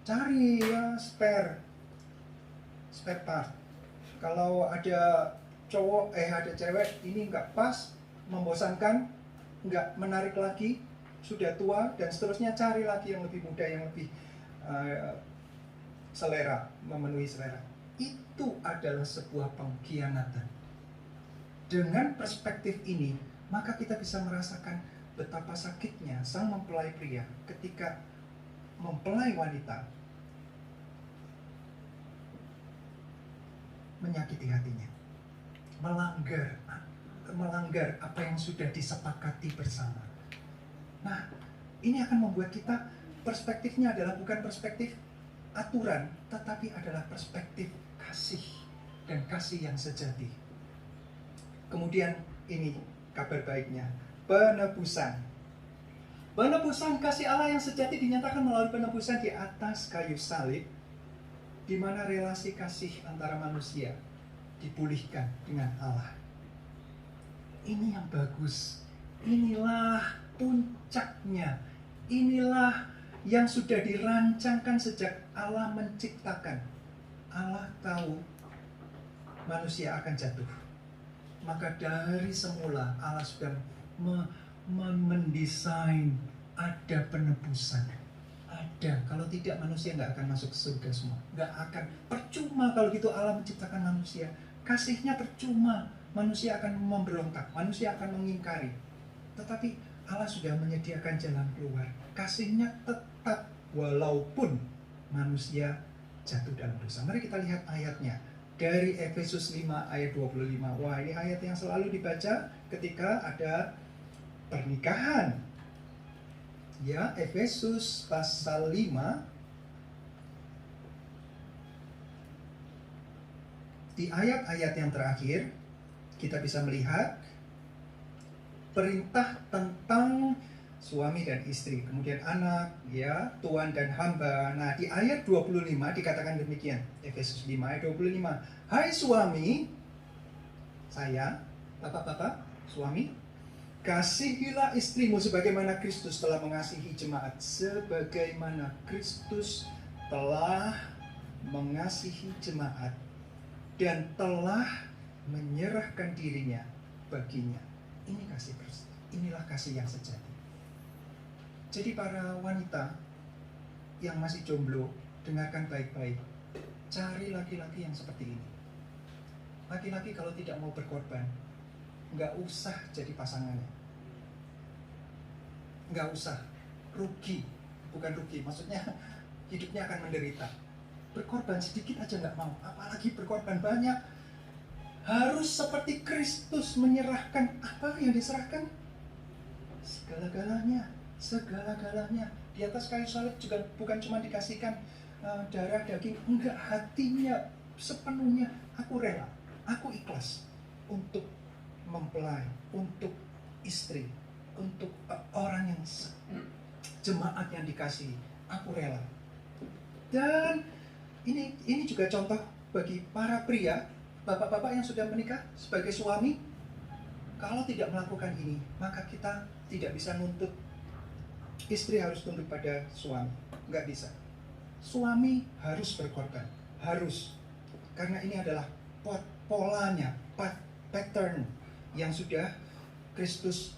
Cari ya spare part. Kalau ada ada cewek ini nggak pas, membosankan, nggak menarik lagi, sudah tua dan seterusnya, cari lagi yang lebih muda, yang lebih selera, memenuhi selera. Itu adalah sebuah pengkhianatan. Dengan perspektif ini, maka kita bisa merasakan betapa sakitnya sang mempelai pria ketika mempelai wanita menyakiti hatinya, melanggar apa yang sudah disepakati bersama. Nah, ini akan membuat kita perspektifnya adalah bukan perspektif aturan, tetapi adalah perspektif kasih dan kasih yang sejati. Kemudian ini kabar baiknya, penebusan. Penebusan kasih Allah yang sejati dinyatakan melalui penebusan di atas kayu salib, di mana relasi kasih antara manusia dipulihkan dengan Allah. Ini yang bagus. Inilah puncaknya. Inilah yang sudah dirancangkan sejak Allah menciptakan. Allah tahu manusia akan jatuh. Maka dari semula Allah sudah mendesain ada penebusan. Ada. Kalau tidak, manusia nggak akan masuk ke surga semua. Nggak akan. Percuma kalau gitu Allah menciptakan manusia. Kasihnya percuma. Manusia akan memberontak. Manusia akan mengingkari. Tetapi Allah sudah menyediakan jalan keluar. Kasihnya tetap walaupun manusia jatuh dalam dosa. Mari kita lihat ayatnya. Dari Efesus 5 ayat 25. Wah, ini ayat yang selalu dibaca ketika ada pernikahan. Ya, Efesus pasal 5. Di ayat-ayat yang terakhir kita bisa melihat perintah tentang suami dan istri, kemudian anak, ya, tuan dan hamba. Nah, di ayat 25 dikatakan demikian. Efesus 5 ayat 25. Hai suami, saya, bapak-bapak, suami, kasihilah istrimu sebagaimana Kristus telah mengasihi jemaat. Sebagaimana Kristus telah mengasihi jemaat dan telah menyerahkan dirinya baginya. Ini kasih Kristus. Inilah kasih yang sejati. Jadi para wanita yang masih jomblo, dengarkan baik-baik. Cari laki-laki yang seperti ini. Laki-laki kalau tidak mau berkorban, nggak usah jadi pasangannya. Nggak usah. Rugi. Bukan rugi, maksudnya hidupnya akan menderita. Berkorban sedikit aja nggak mau, apalagi berkorban banyak. Harus seperti Kristus menyerahkan apa yang diserahkan? Segala-galanya, segala-galanya. Di atas kayu salib juga bukan cuma dikasihkan darah daging, enggak, hatinya sepenuhnya. Aku rela, aku ikhlas untuk mempelai, untuk istri, untuk orang yang jemaat yang dikasihi. Aku rela. Dan ini juga contoh bagi para pria. Bapak-bapak yang sudah menikah sebagai suami, kalau tidak melakukan ini, maka kita tidak bisa nuntut istri harus tunduk pada suami. Nggak bisa. Suami harus berkorban. Harus. Karena ini adalah polanya, pattern yang sudah Kristus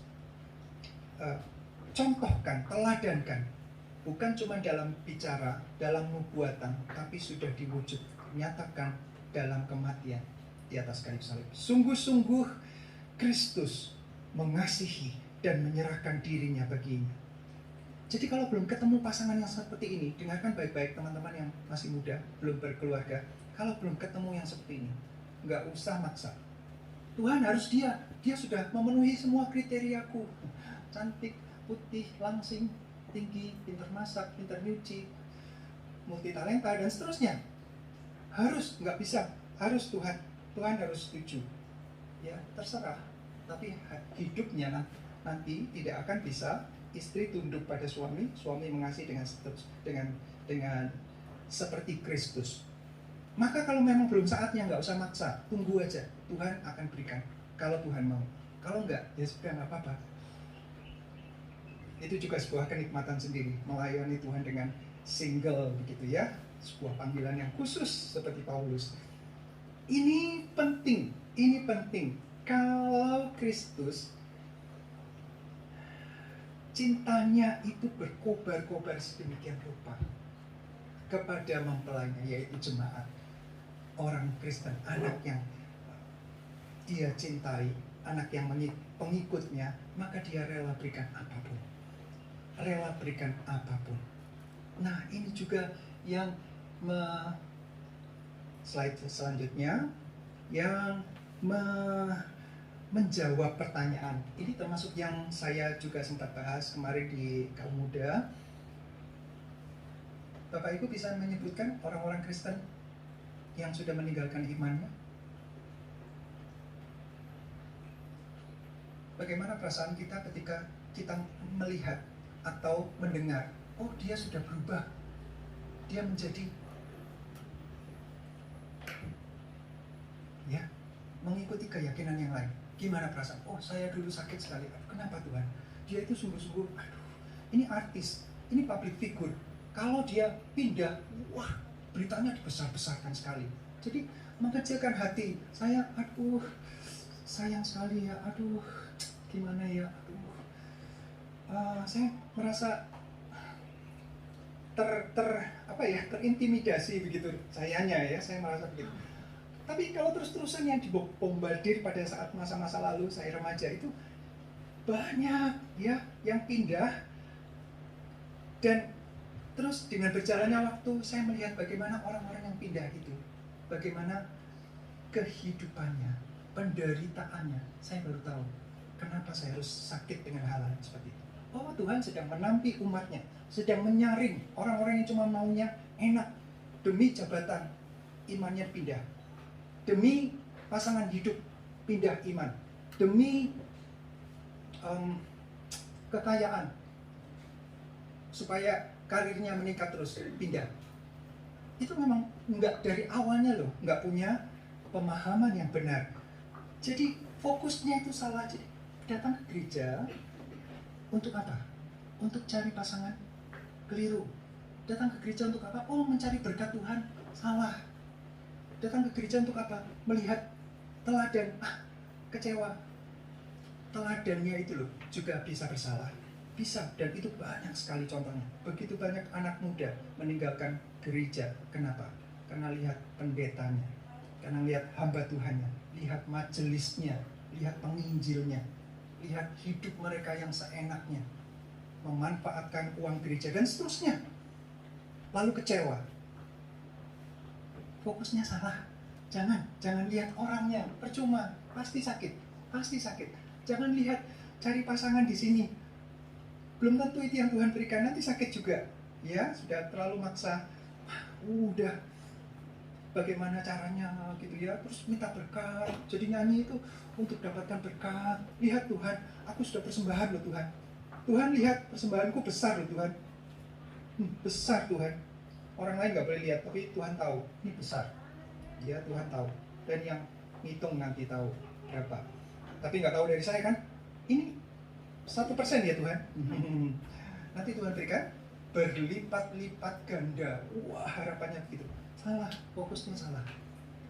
contohkan, teladankan. Bukan cuma dalam bicara, dalam nubuatan, tapi sudah diwujud, nyatakan dalam kematian di atas kayu salib. Sungguh-sungguh Kristus mengasihi dan menyerahkan dirinya baginya. Jadi kalau belum ketemu pasangan yang seperti ini, dengarkan baik-baik teman-teman yang masih muda, belum berkeluarga. Kalau belum ketemu yang seperti ini, nggak usah maksa. Tuhan harus dia sudah memenuhi semua kriteriaku. Cantik, putih, langsing, tinggi, pintar masak, pintar nyuci, multitalenta dan seterusnya. Harus, nggak bisa, harus Tuhan harus setuju. Ya, terserah. Tapi hidupnya nanti tidak akan bisa istri tunduk pada suami, suami mengasihi dengan seperti Kristus. Maka kalau memang belum saatnya, nggak usah maksa, tunggu aja. Tuhan akan berikan kalau Tuhan mau. Kalau enggak, ya sudah, nggak apa-apa. Itu juga sebuah kenikmatan sendiri, melayani Tuhan dengan single begitu ya, sebuah panggilan yang khusus seperti Paulus. Ini penting. Kalau Kristus cintanya itu berkobar-kobar sedemikian rupa kepada mempelainya, yaitu jemaat, orang Kristen, anak yang dia cintai, anak yang pengikutnya, maka dia rela berikan apapun. Rela berikan apapun. Nah, ini juga yang slide selanjutnya yang menjawab pertanyaan. Ini termasuk yang saya juga sempat bahas kemarin di kaum muda. Bapak Ibu bisa menyebutkan orang-orang Kristen yang sudah meninggalkan imannya? Bagaimana perasaan kita ketika kita melihat atau mendengar, oh dia sudah berubah, dia menjadi ya, mengikuti keyakinan yang lain. Gimana perasaan? Oh, saya dulu sakit sekali. Kenapa Tuhan? Dia itu sungguh-sungguh, ini artis, ini public figure. Kalau dia pindah, wah, beritanya dibesar-besarkan sekali. Jadi mengecilkan hati. Saya, sayang sekali ya, gimana ya, saya merasa terintimidasi begitu sayanya ya, saya merasa begitu. Tapi kalau terus-terusan yang dibombardir pada saat masa-masa lalu saya remaja itu banyak ya yang pindah, dan terus dengan berjalannya waktu saya melihat bagaimana orang-orang yang pindah itu, bagaimana kehidupannya, penderitaannya. Saya baru tahu kenapa saya harus sakit dengan hal seperti itu. Oh, Tuhan sedang menampi umatnya, sedang menyaring orang-orang yang cuma maunya enak demi jabatan, imannya pindah. Demi pasangan hidup pindah iman, demi kekayaan, supaya karirnya meningkat terus pindah. Itu memang nggak dari awalnya loh, nggak punya pemahaman yang benar. Jadi fokusnya itu salah. Jadi datang ke gereja untuk apa? Untuk cari pasangan? Keliru. Datang ke gereja untuk apa? Oh, mencari berkat Tuhan. Salah. Datang ke gereja untuk apa? Melihat teladan. Kecewa. Teladannya itu loh juga bisa bersalah. Bisa, dan itu banyak sekali contohnya. Begitu banyak anak muda meninggalkan gereja. Kenapa? Karena lihat pendetanya, karena lihat hamba Tuhannya, lihat majelisnya, lihat penginjilnya, lihat hidup mereka yang seenaknya, memanfaatkan uang gereja dan seterusnya. Lalu kecewa. Fokusnya salah. Jangan lihat orangnya, percuma, pasti sakit. Jangan lihat cari pasangan di sini. Belum tentu itu yang Tuhan berikan, nanti sakit juga. Ya, sudah terlalu maksa. Udah bagaimana caranya gitu ya, terus minta berkat. Jadi nyanyi itu untuk dapatkan berkat. Lihat Tuhan, aku sudah persembahan loh Tuhan. Tuhan lihat persembahanku besar loh Tuhan. Besar Tuhan. Orang lain nggak boleh lihat, tapi Tuhan tahu ini besar. Ya, Tuhan tahu. Dan yang ngitung nanti tahu berapa. Tapi nggak tahu dari saya kan? Ini 1% ya Tuhan. Nanti Tuhan berikan berlipat-lipat ganda. Wah, harapannya begitu. Salah, fokusnya salah.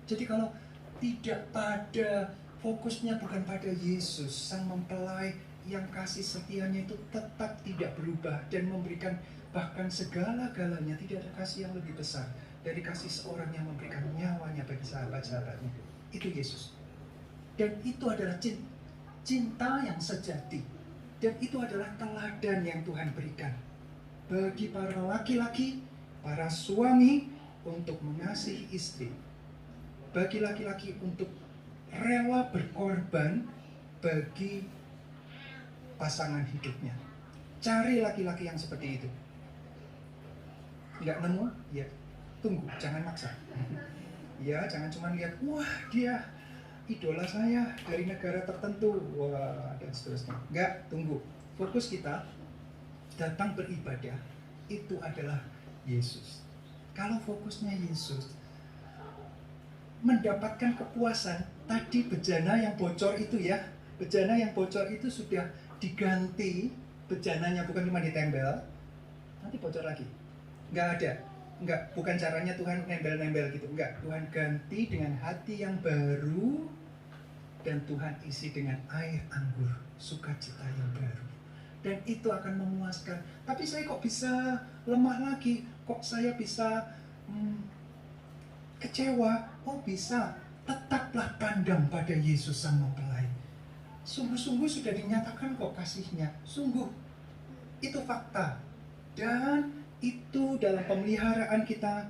Jadi kalau tidak pada fokusnya bukan pada Yesus, sang mempelai yang kasih setianya itu tetap tidak berubah dan memberikan bahkan segala-galanya. Tidak ada kasih yang lebih besar dari kasih seorang yang memberikan nyawanya bagi sahabat-sahabatnya. Itu Yesus. Dan itu adalah cinta yang sejati. Dan itu adalah teladan yang Tuhan berikan bagi para laki-laki, para suami untuk mengasihi istri. Bagi laki-laki untuk rela berkorban bagi pasangan hidupnya. Cari laki-laki yang seperti itu. Nggak nemu? Ya, tunggu, jangan maksa. Ya, jangan cuma lihat, wah dia idola saya dari negara tertentu, wah, dan seterusnya. Nggak, tunggu. Fokus kita datang beribadah itu adalah Yesus. Kalau fokusnya Yesus, mendapatkan kepuasan. Tadi bejana yang bocor itu ya, bejana yang bocor itu sudah diganti, bejananya bukan cuma ditempel, nanti bocor lagi. Nggak ada, bukan caranya Tuhan nempel-nempel gitu, nggak. Tuhan ganti dengan hati yang baru, dan Tuhan isi dengan air anggur, sukacita yang baru. Dan itu akan memuaskan. Tapi saya kok bisa lemah lagi, kok saya bisa kecewa. Oh bisa, tetaplah pandang pada Yesus sang mempelai. Sungguh-sungguh sudah dinyatakan kok kasihnya, sungguh. Itu fakta. Dan itu dalam pemeliharaan kita.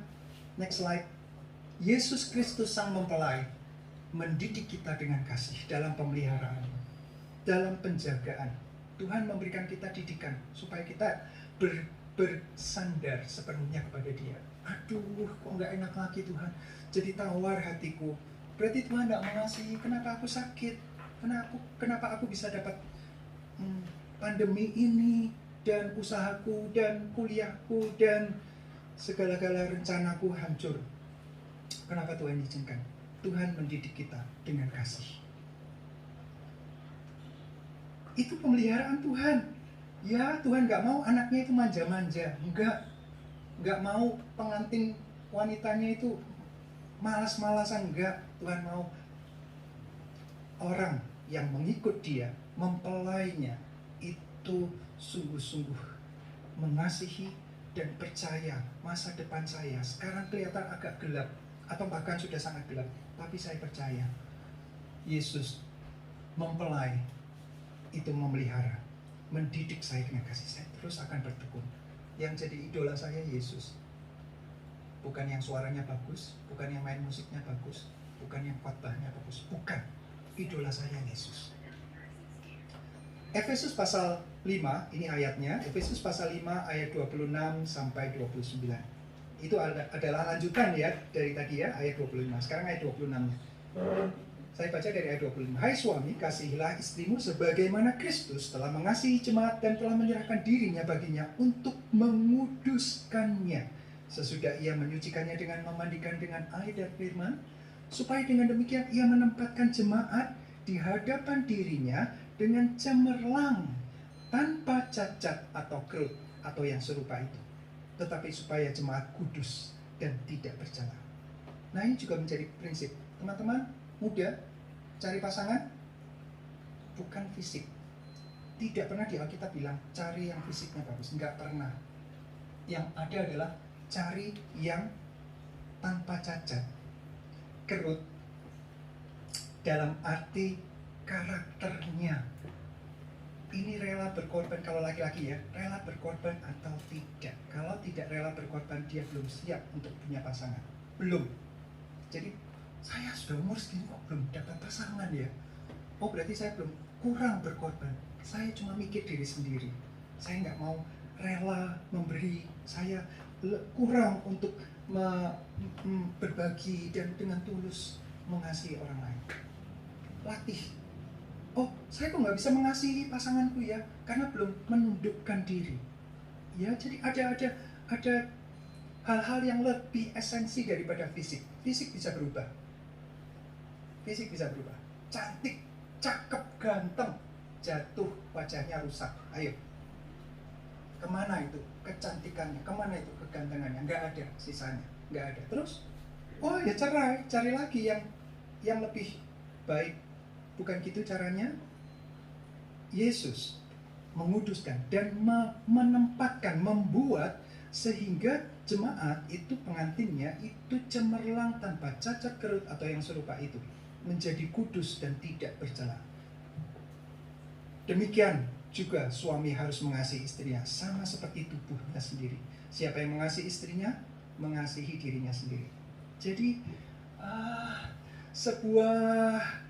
Next slide. Yesus Kristus sang mempelai mendidik kita dengan kasih dalam pemeliharaan, dalam penjagaan. Tuhan memberikan kita didikan supaya kita bersandar sepenuhnya kepada Dia. Aduh, kok nggak enak lagi Tuhan. Jadi tawar hatiku. Berarti Tuhan nggak mengasihi. Kenapa aku sakit? Kenapa aku bisa dapat pandemi ini, dan usahaku, dan kuliahku, dan segala-gala rencanaku hancur? Kenapa Tuhan izinkan? Tuhan mendidik kita dengan kasih. Itu pemeliharaan Tuhan. Ya, Tuhan nggak mau anaknya itu manja-manja. Nggak mau pengantin wanitanya itu malas-malasan. Enggak. Tuhan mau orang yang mengikut Dia, mempelainya, itu sungguh-sungguh mengasihi dan percaya masa depan saya sekarang kelihatan agak gelap atau bahkan sudah sangat gelap, tapi saya percaya Yesus mempelai itu memelihara, mendidik saya dengan kasih. Saya terus akan bertekun. Yang jadi idola saya Yesus, bukan yang suaranya bagus, bukan yang main musiknya bagus, bukan yang khotbahnya bagus, bukan. Idola saya Yesus. Efesus pasal 5, ini ayatnya, Efesus pasal 5 ayat 26 sampai 29. Itu adalah lanjutan ya dari tadi ya, ayat 25. Sekarang ayat 26. Saya baca dari ayat 25. Hai suami, kasihilah istrimu sebagaimana Kristus telah mengasihi jemaat dan telah menyerahkan dirinya baginya untuk menguduskannya. Sesudah ia menyucikannya dengan memandikan dengan air dan firman, supaya dengan demikian ia menempatkan jemaat di hadapan dirinya dengan cemerlang, tanpa cacat atau kerut atau yang serupa itu, tetapi supaya jemaat kudus dan tidak bercela. Nah, ini juga menjadi prinsip teman-teman muda cari pasangan, bukan fisik. Tidak pernah di Alkitab bilang cari yang fisiknya bagus, nggak pernah. Yang ada adalah cari yang tanpa cacat, kerut dalam arti karakternya. Ini rela berkorban, kalau laki-laki ya, rela berkorban atau tidak. Kalau tidak rela berkorban, dia belum siap untuk punya pasangan. Belum. Jadi, saya sudah umur segini kok belum dapat pasangan ya. Oh, berarti saya belum, kurang berkorban. Saya cuma mikir diri sendiri. Saya nggak mau rela memberi. Saya kurang untuk berbagi dan dengan tulus mengasihi orang lain. Latih. Oh, saya kok nggak bisa mengasihi pasanganku ya, karena belum menundukkan diri. Ya, jadi ada hal-hal yang lebih esensi daripada fisik. Fisik bisa berubah. Fisik bisa berubah. Cantik, cakep, ganteng, jatuh, wajahnya rusak. Ayo, kemana itu kecantikannya? Kemana itu kegantengannya? Nggak ada sisanya, nggak ada. Terus, oh ya cerai, cari lagi yang lebih baik. Bukan gitu caranya? Yesus menguduskan dan menempatkan, membuat sehingga jemaat itu, pengantinnya itu cemerlang tanpa cacat, kerut atau yang serupa itu, menjadi kudus dan tidak bercela. Demikian juga suami harus mengasihi istrinya sama seperti tubuhnya sendiri. Siapa yang mengasihi istrinya, mengasihi dirinya sendiri. Jadi sebuah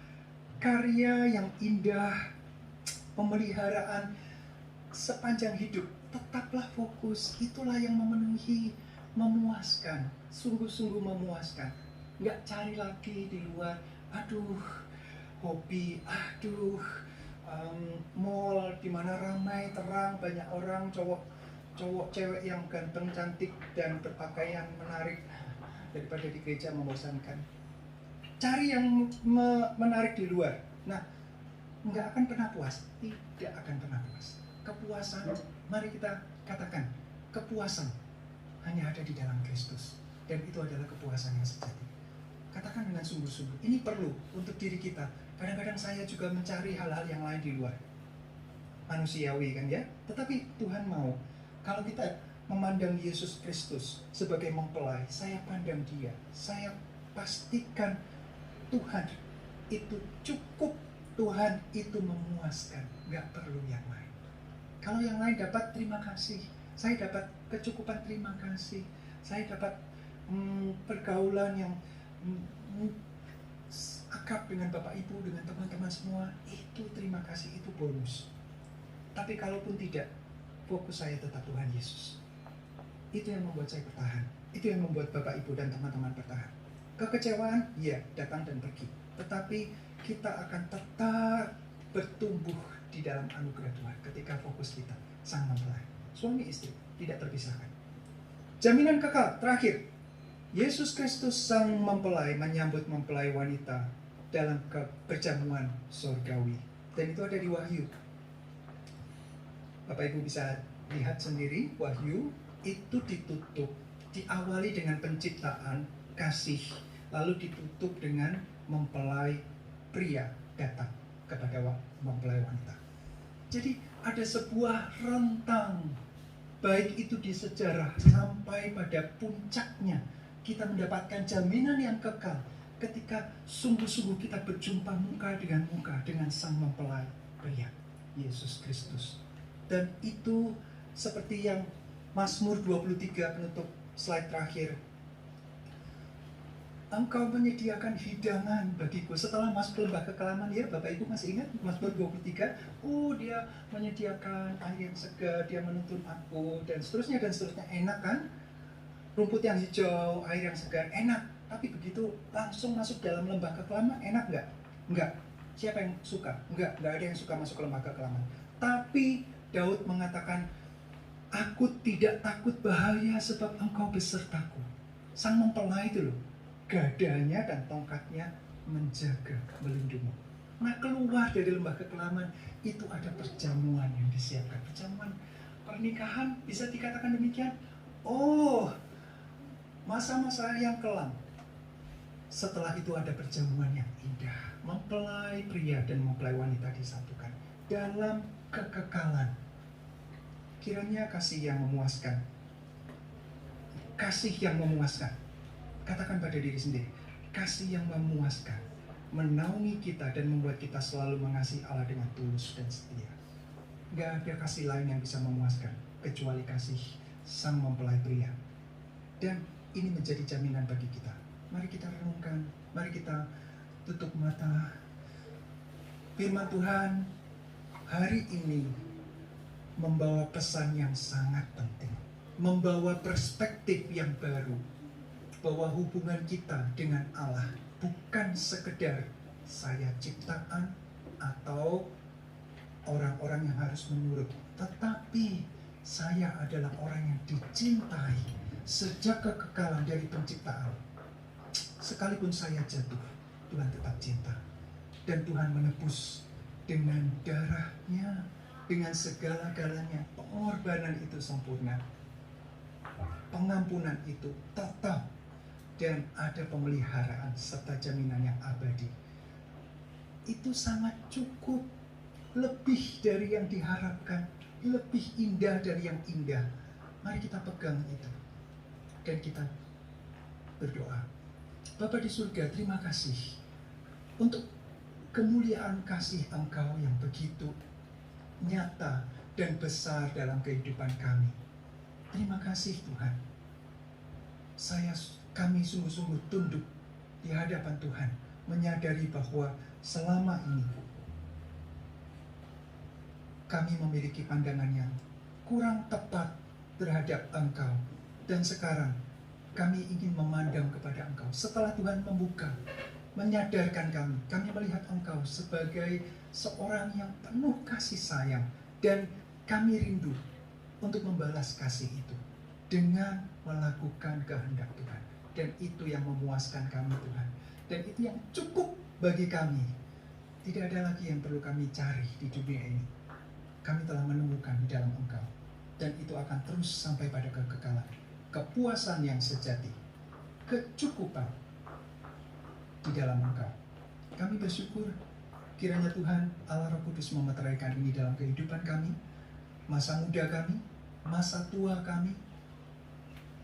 karya yang indah, pemeliharaan sepanjang hidup. Tetaplah fokus, itulah yang memenuhi, memuaskan, sungguh-sungguh memuaskan. Nggak cari lagi di luar, aduh, hobi, aduh, mall di mana ramai, terang, banyak orang, cowok, cewek yang ganteng, cantik dan berpakaian menarik, daripada di gereja membosankan. Cari yang menarik di luar. Nah, nggak akan pernah puas, tidak akan pernah puas. Kepuasan, mari kita katakan, kepuasan hanya ada di dalam Kristus, dan itu adalah kepuasan yang sejati. Katakan dengan sungguh-sungguh, ini perlu untuk diri kita. Kadang-kadang saya juga mencari hal-hal yang lain di luar, manusiawi kan ya. Tetapi Tuhan mau, kalau kita memandang Yesus Kristus sebagai mempelai, saya pandang Dia, saya pastikan Tuhan itu cukup, Tuhan itu memuaskan, nggak perlu yang lain. Kalau yang lain dapat, terima kasih. Saya dapat kecukupan, terima kasih. Saya dapat pergaulan yang akrab dengan Bapak Ibu, dengan teman-teman semua, itu terima kasih, itu bonus. Tapi kalaupun tidak, fokus saya tetap Tuhan Yesus. Itu yang membuat saya bertahan. Itu yang membuat Bapak Ibu dan teman-teman bertahan. Kekecewaan, ya, datang dan pergi. Tetapi kita akan tetap bertumbuh di dalam anugerah Tuhan ketika fokus kita sang mempelai. Suami istri tidak terpisahkan. Jaminan kekal terakhir. Yesus Kristus sang mempelai menyambut mempelai wanita dalam perjamuan surgawi. Dan itu ada di Wahyu. Bapak Ibu bisa lihat sendiri, Wahyu itu ditutup, diawali dengan penciptaan, kasih, lalu ditutup dengan mempelai pria datang kepada mempelai wanita. Jadi ada sebuah rentang baik itu di sejarah sampai pada puncaknya, kita mendapatkan jaminan yang kekal ketika sungguh-sungguh kita berjumpa muka dengan Sang Mempelai pria, Yesus Kristus. Dan itu seperti yang Mazmur 23 penutup slide terakhir. Engkau menyediakan hidangan bagiku. Setelah masuk ke lembah kekelaman, ya Bapak Ibu masih ingat Mazmur 23? Dia menyediakan air yang segar, dia menuntun aku, dan seterusnya. Enak kan? Rumput yang hijau, air yang segar, enak. Tapi begitu langsung masuk dalam lembah kekelaman, enak nggak? Nggak. Siapa yang suka? Nggak ada yang suka masuk ke lembah kekelaman. Tapi Daud mengatakan, aku tidak takut bahaya sebab engkau besertaku. Sang mempelai itu loh, gadanya dan tongkatnya menjaga, melindungi. Nah, keluar dari lembah kekelaman itu ada perjamuan yang disiapkan. Perjamuan pernikahan bisa dikatakan demikian. Masa-masa yang kelam. Setelah itu ada perjamuan yang indah. Mempelai pria dan mempelai wanita disatukan dalam kekekalan. Kiranya kasih yang memuaskan. Kasih yang memuaskan. Katakan pada diri sendiri, kasih yang memuaskan, menaungi kita dan membuat kita selalu mengasihi Allah dengan tulus dan setia. Gak ada kasih lain yang bisa memuaskan kecuali kasih Sang Mempelai pria. Dan ini menjadi jaminan bagi kita. Mari kita renungkan, mari kita tutup mata. Firman Tuhan hari ini membawa pesan yang sangat penting, membawa perspektif yang baru, bahwa hubungan kita dengan Allah bukan sekedar saya ciptaan atau orang-orang yang harus menurut, tetapi saya adalah orang yang dicintai sejak kekekalan dari penciptaan. Sekalipun saya jatuh, Tuhan tetap cinta. Dan Tuhan menebus dengan darahnya, dengan segala-galanya. Pengorbanan itu sempurna, pengampunan itu tetap, dan ada pemeliharaan serta jaminan yang abadi. Itu sangat cukup, lebih dari yang diharapkan, lebih indah dari yang indah. Mari kita pegang itu dan kita berdoa. Bapa di surga, terima kasih untuk kemuliaan kasih Engkau yang begitu nyata dan besar dalam kehidupan kami. Terima kasih Tuhan. Kami sungguh-sungguh tunduk di hadapan Tuhan, menyadari bahwa selama ini kami memiliki pandangan yang kurang tepat terhadap Engkau. Dan sekarang kami ingin memandang kepada Engkau. Setelah Tuhan membuka, menyadarkan kami melihat Engkau sebagai seorang yang penuh kasih sayang. Dan kami rindu untuk membalas kasih itu dengan melakukan kehendak Tuhan. Dan itu yang memuaskan kami Tuhan. Dan itu yang cukup bagi kami. Tidak ada lagi yang perlu kami cari di dunia ini. Kami telah menemukan di dalam Engkau. Dan itu akan terus sampai pada kekekalan. Kepuasan yang sejati. Kecukupan di dalam Engkau. Kami bersyukur kiranya Tuhan Allah Roh Kudus memeteraikan ini dalam kehidupan kami. Masa muda kami, masa tua kami,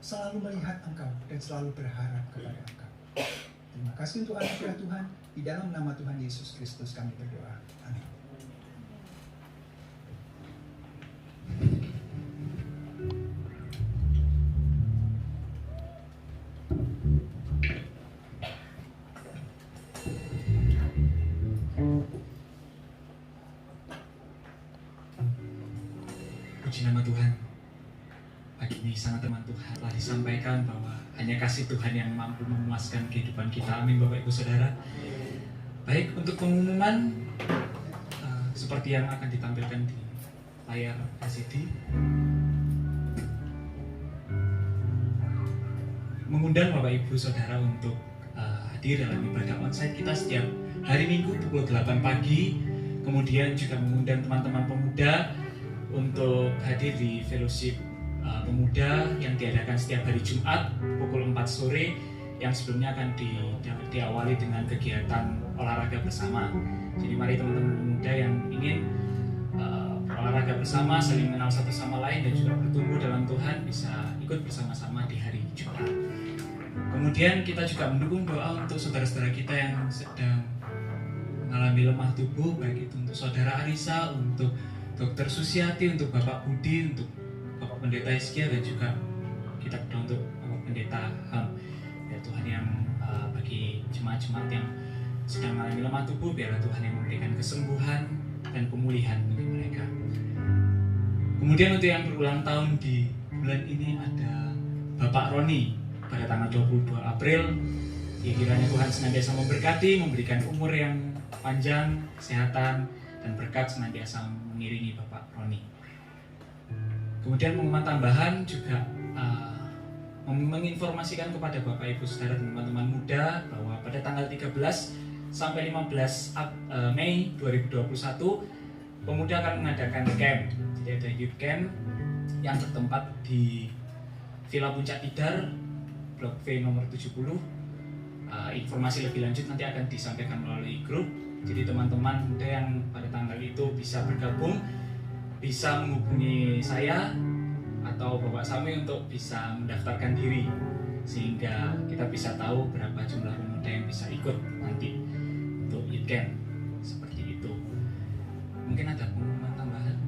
selalu melihat Engkau dan selalu berharap kepada Engkau. Terima kasih untuk anugerah Tuhan. Di dalam nama Tuhan Yesus Kristus kami berdoa. Amin. Puji nama Tuhan. Pagi ini sangat teman Tuhan telah disampaikan bahwa hanya kasih Tuhan yang mampu memuaskan kehidupan kita. Amin Bapak Ibu Saudara. Baik, untuk pengumuman seperti yang akan ditampilkan di layar LCD, mengundang Bapak Ibu Saudara untuk hadir dalam ibadah onsite kita setiap hari Minggu pukul 8 pagi. Kemudian juga mengundang teman-teman pemuda untuk hadir di fellowship pemuda yang diadakan setiap hari Jumat pukul 4 sore, yang sebelumnya akan diawali dengan kegiatan olahraga bersama. Jadi mari teman-teman pemuda yang ingin olahraga bersama, saling mengenal satu sama lain, dan juga bertumbuh dalam Tuhan, bisa ikut bersama-sama di hari Jumat. Kemudian kita juga mendukung doa untuk saudara-saudara kita yang sedang mengalami lemah tubuh, baik itu untuk saudara Arisa, untuk Dokter Susiati, untuk Bapak Budi, untuk Bapak Pendeta Hizkia, dan juga kita berdoa untuk Bapak Pendeta Ham. Ya Tuhan, yang bagi jemaat-jemaat yang sedang mengalami lemah tubuh, biarlah Tuhan yang memberikan kesembuhan dan pemulihan bagi mereka. Kemudian untuk yang berulang tahun di bulan ini ada Bapak Roni pada tanggal 22 April. Ya, kiranya Tuhan senantiasa memberkati, memberikan umur yang panjang, kesehatan, dan berkat senantiasa mengiringi Bapak Roni. Kemudian pengumuman tambahan juga menginformasikan kepada Bapak Ibu Saudara dan teman-teman muda bahwa pada tanggal 13 sampai 15 Mei 2021 pemuda akan mengadakan camp. Jadi ada youth camp yang bertempat di Villa Puncak Tidar, Blok V nomor 70. Informasi lebih lanjut nanti akan disampaikan melalui grup. Jadi teman-teman muda yang pada tanggal itu bisa bergabung, bisa menghubungi saya atau Bapak Sami untuk bisa mendaftarkan diri, sehingga kita bisa tahu berapa jumlah pemuda yang bisa ikut nanti untuk youth camp. Seperti itu. Mungkin ada pengumuman tambahan?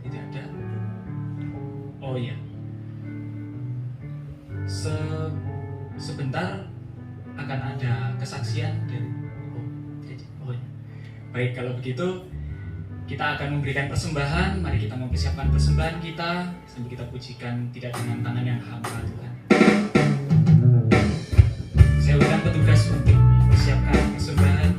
Tidak ada? Oh iya, sebentar akan ada kesaksian dari baik, kalau begitu kita akan memberikan persembahan. Mari kita mempersiapkan persembahan kita sambil kita pujikan tidak dengan tangan yang hamba Tuhan. Saya undang petugas untuk persiapkan persembahan.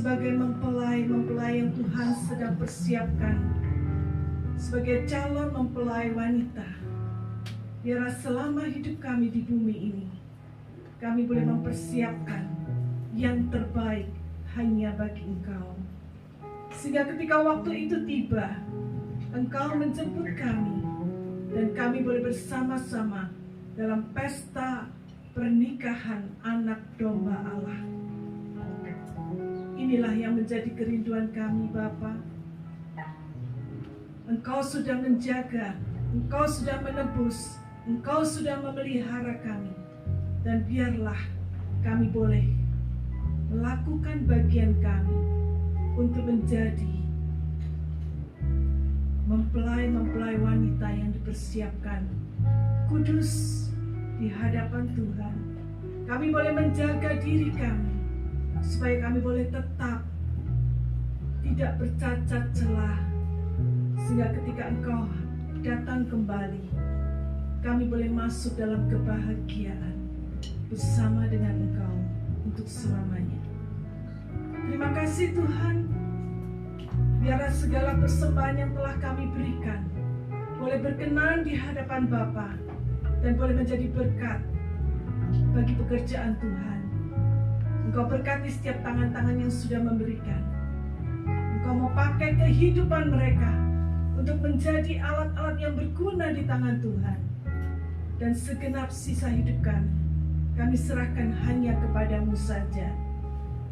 sebagai mempelai yang Tuhan sedang persiapkan, sebagai calon mempelai wanita. Biarlah selama hidup kami di bumi ini, kami boleh mempersiapkan yang terbaik hanya bagi Engkau. Sehingga ketika waktu itu tiba, Engkau menjemput kami, dan kami boleh bersama-sama dalam pesta pernikahan anak domba Allah. Inilah yang menjadi kerinduan kami, Bapa. Engkau sudah menjaga, Engkau sudah menebus, Engkau sudah memelihara kami. Dan biarlah kami boleh melakukan bagian kami untuk menjadi mempelai-mempelai wanita yang dipersiapkan kudus di hadapan Tuhan. Kami boleh menjaga diri kami supaya kami boleh tetap tidak bercacat celah, sehingga ketika Engkau datang kembali, kami boleh masuk dalam kebahagiaan bersama dengan Engkau untuk selamanya. Terima kasih Tuhan. Biarlah segala persembahan yang telah kami berikan boleh berkenan di hadapan Bapa dan boleh menjadi berkat bagi pekerjaan Tuhan. Engkau berkati setiap tangan-tangan yang sudah memberikan. Engkau mau pakai kehidupan mereka untuk menjadi alat-alat yang berguna di tangan Tuhan. Dan segenap sisa hidup kami serahkan hanya kepadamu saja.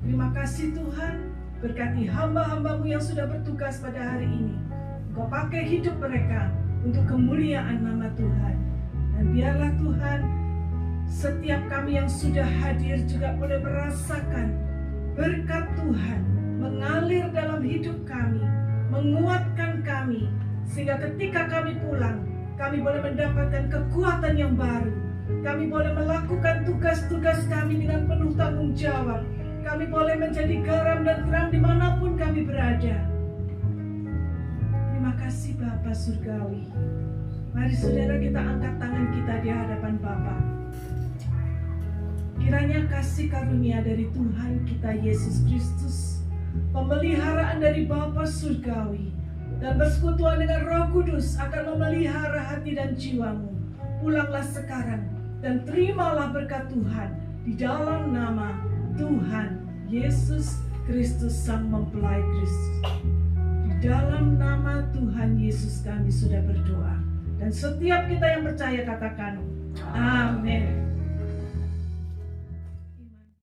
Terima kasih Tuhan, berkati hamba-hambamu yang sudah bertugas pada hari ini. Engkau pakai hidup mereka untuk kemuliaan nama Tuhan. Dan biarlah Tuhan, setiap kami yang sudah hadir juga boleh merasakan berkat Tuhan mengalir dalam hidup kami, menguatkan kami, sehingga ketika kami pulang, kami boleh mendapatkan kekuatan yang baru. Kami boleh melakukan tugas-tugas kami dengan penuh tanggung jawab. Kami boleh menjadi garam dan terang dimanapun kami berada. Terima kasih Bapa Surgawi. Mari saudara kita angkat tangan kita di hadapan Bapa. Kiranya kasih karunia dari Tuhan kita Yesus Kristus, pemeliharaan dari Bapa Surgawi, dan persekutuan dengan Roh Kudus akan memelihara hati dan jiwamu. Pulanglah sekarang dan terimalah berkat Tuhan di dalam nama Tuhan Yesus Kristus, Sang Mempelai Kristus. Di dalam nama Tuhan Yesus kami sudah berdoa. Dan setiap kita yang percaya katakan amin.